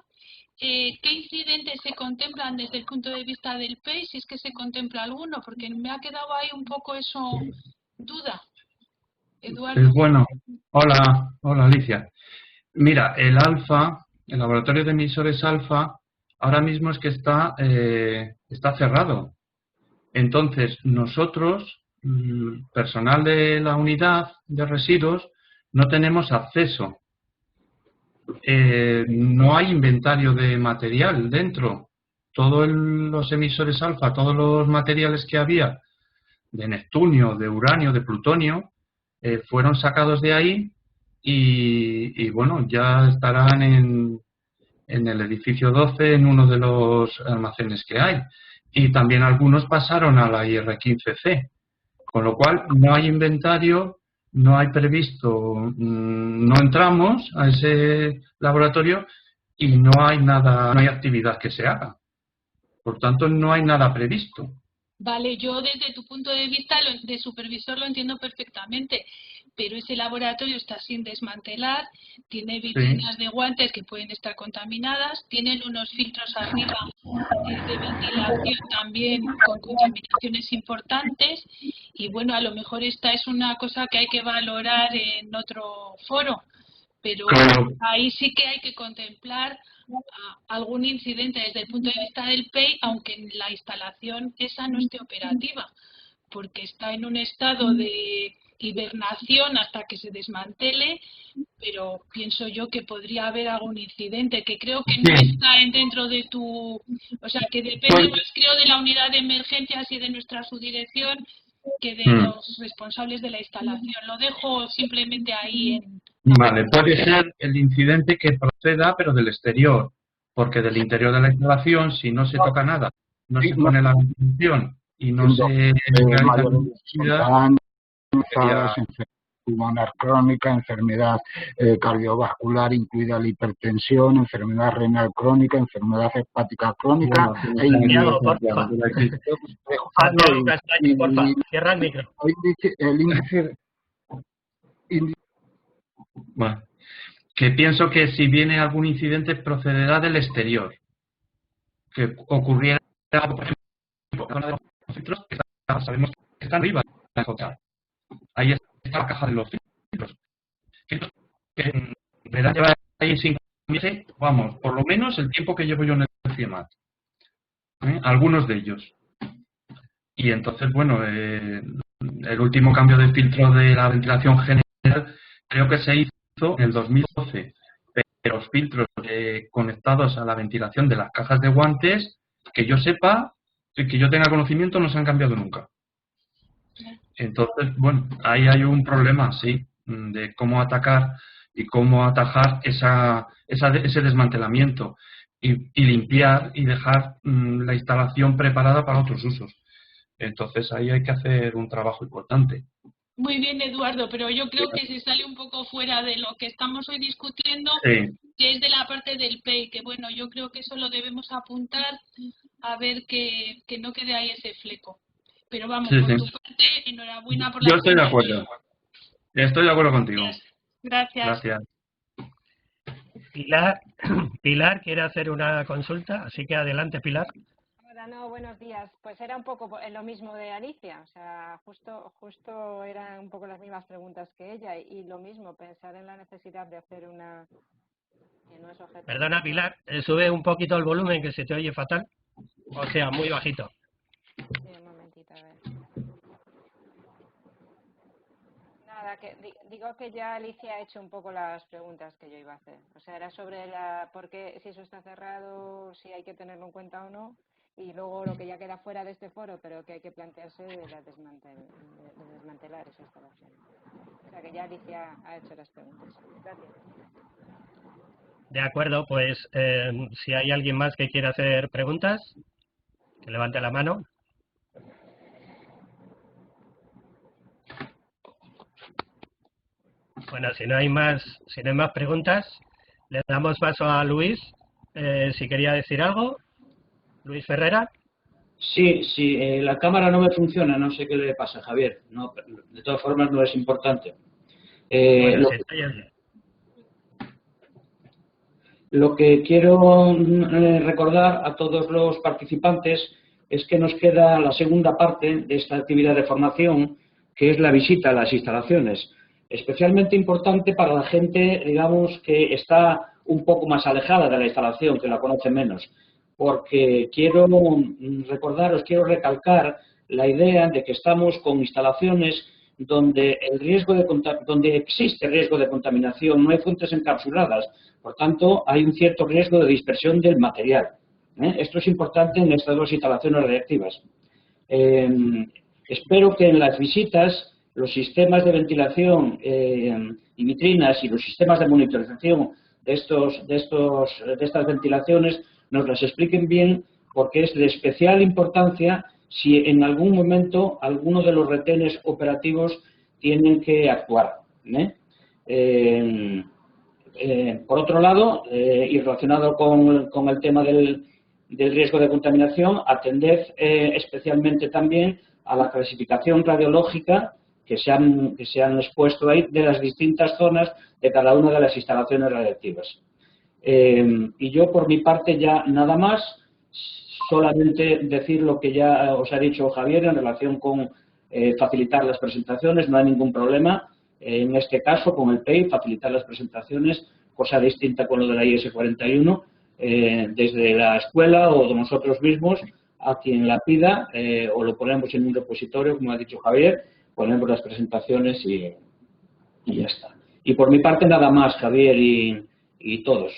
¿qué incidentes se contemplan desde el punto de vista del PEI, si es que se contempla alguno? Porque me ha quedado ahí un poco eso, duda. Eduardo. Pues bueno, hola Alicia. Mira, el laboratorio de emisores alfa, ahora mismo es que está cerrado. Entonces, nosotros, personal de la unidad de residuos, no tenemos acceso. No hay inventario de material dentro. Todos los emisores alfa, todos los materiales que había de neptunio, de uranio, de plutonio, fueron sacados de ahí y bueno, ya estarán en el edificio 12, en uno de los almacenes que hay. Y también algunos pasaron a la IR15C, con lo cual no hay inventario, no hay previsto, no entramos a ese laboratorio y no hay nada, no hay actividad que se haga. Por tanto, no hay nada previsto. Vale, yo desde tu punto de vista de supervisor lo entiendo perfectamente, pero ese laboratorio está sin desmantelar, tiene vitrinas de guantes que pueden estar contaminadas, tienen unos filtros arriba de ventilación también con contaminaciones importantes y bueno, a lo mejor esta es una cosa que hay que valorar en otro foro, pero Claro. ahí sí que hay que contemplar algún incidente desde el punto de vista del PEI, aunque en la instalación esa no esté operativa, porque está en un estado de hibernación hasta que se desmantele, pero pienso yo que podría haber algún incidente, que creo que no está dentro de tu... O sea, que depende más, creo, de la unidad de emergencias y de nuestra subdirección que de los responsables de la instalación. Lo dejo simplemente ahí en... Vale, puede ser el incidente que proceda, pero del exterior, porque del interior de la instalación, si no se toca nada, no se pone la ventilación y no se realiza enfermedad pulmonar crónica, enfermedad cardiovascular, incluida la hipertensión, enfermedad renal crónica, enfermedad hepática crónica. Cierra el micro. El índice Bueno, que pienso que si viene algún incidente procederá del exterior. Que ocurriera, por ejemplo, con los filtros, que sabemos que están arriba de la J. Ahí está la caja de los filtros. Que en verdad lleva ahí 5 vamos, por lo menos el tiempo que llevo yo en el CIEMAT. Algunos de ellos. Y entonces, bueno, el último cambio de filtro de la ventilación general creo que se hizo en el 2012. Pero los filtros conectados a la ventilación de las cajas de guantes, que yo sepa, que yo tenga conocimiento, no se han cambiado nunca. Entonces, bueno, ahí hay un problema, sí, de cómo atacar y cómo atajar ese desmantelamiento y limpiar y dejar la instalación preparada para otros usos. Entonces ahí hay que hacer un trabajo importante. Muy bien, Eduardo, pero yo creo que se sale un poco fuera de lo que estamos hoy discutiendo, Sí. que es de la parte del PEI, que bueno, yo creo que eso lo debemos apuntar a ver que no quede ahí ese fleco. Pero vamos, Sí, por sí. tu parte, enhorabuena por la Yo estoy de explicación. acuerdo. Estoy de acuerdo contigo. Gracias. Gracias. Pilar quiere hacer una consulta, así que adelante, Pilar. Hola, no, buenos días. Pues era un poco lo mismo de Alicia, o sea, justo eran un poco las mismas preguntas que ella y lo mismo, pensar en la necesidad de hacer una... no es objetivo. Perdona, Pilar, sube un poquito el volumen que se te oye fatal, o sea, muy bajito. Sí, un momentito, a ver. Nada, que digo que ya Alicia ha hecho un poco las preguntas que yo iba a hacer. O sea, era sobre por qué, si eso está cerrado, si hay que tenerlo en cuenta o no. Y luego lo que ya queda fuera de este foro, pero que hay que plantearse de desmantelar esa instalación. O sea que ya Alicia ha hecho las preguntas. Gracias. De acuerdo, pues si hay alguien más que quiera hacer preguntas, que levante la mano. Bueno, si no hay más preguntas, le damos paso a Luis, si quería decir algo. Luis Ferrera. Sí, la cámara no me funciona, no sé qué le pasa, Javier. No, de todas formas no es importante. Bueno, lo que quiero recordar a todos los participantes es que nos queda la segunda parte de esta actividad de formación, que es la visita a las instalaciones. Especialmente importante para la gente, digamos, que está un poco más alejada de la instalación, que la conoce menos. Porque quiero recordaros, quiero recalcar la idea de que estamos con instalaciones donde donde existe riesgo de contaminación, no hay fuentes encapsuladas, por tanto hay un cierto riesgo de dispersión del material. Esto es importante en estas dos instalaciones radiactivas. Espero que en las visitas los sistemas de ventilación y vitrinas y los sistemas de monitorización de estas ventilaciones nos las expliquen bien, porque es de especial importancia si en algún momento alguno de los retenes operativos tienen que actuar. Por otro lado, y relacionado con el tema del riesgo de contaminación, atender especialmente también a la clasificación radiológica que se han expuesto ahí de las distintas zonas de cada una de las instalaciones radiactivas. Y yo, por mi parte, ya nada más, solamente decir lo que ya os ha dicho Javier en relación con facilitar las presentaciones. No hay ningún problema, en este caso, con el PEI, facilitar las presentaciones, cosa distinta con lo de la IS 41, desde la escuela o de nosotros mismos, a quien la pida, o lo ponemos en un repositorio, como ha dicho Javier, ponemos las presentaciones y ya está. Y por mi parte, nada más, Javier y todos.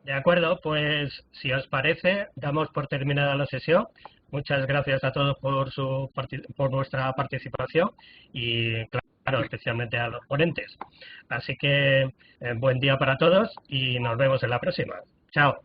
De acuerdo, pues si os parece, damos por terminada la sesión. Muchas gracias a todos por vuestra participación y, claro, especialmente a los ponentes. Así que buen día para todos y nos vemos en la próxima. Chao.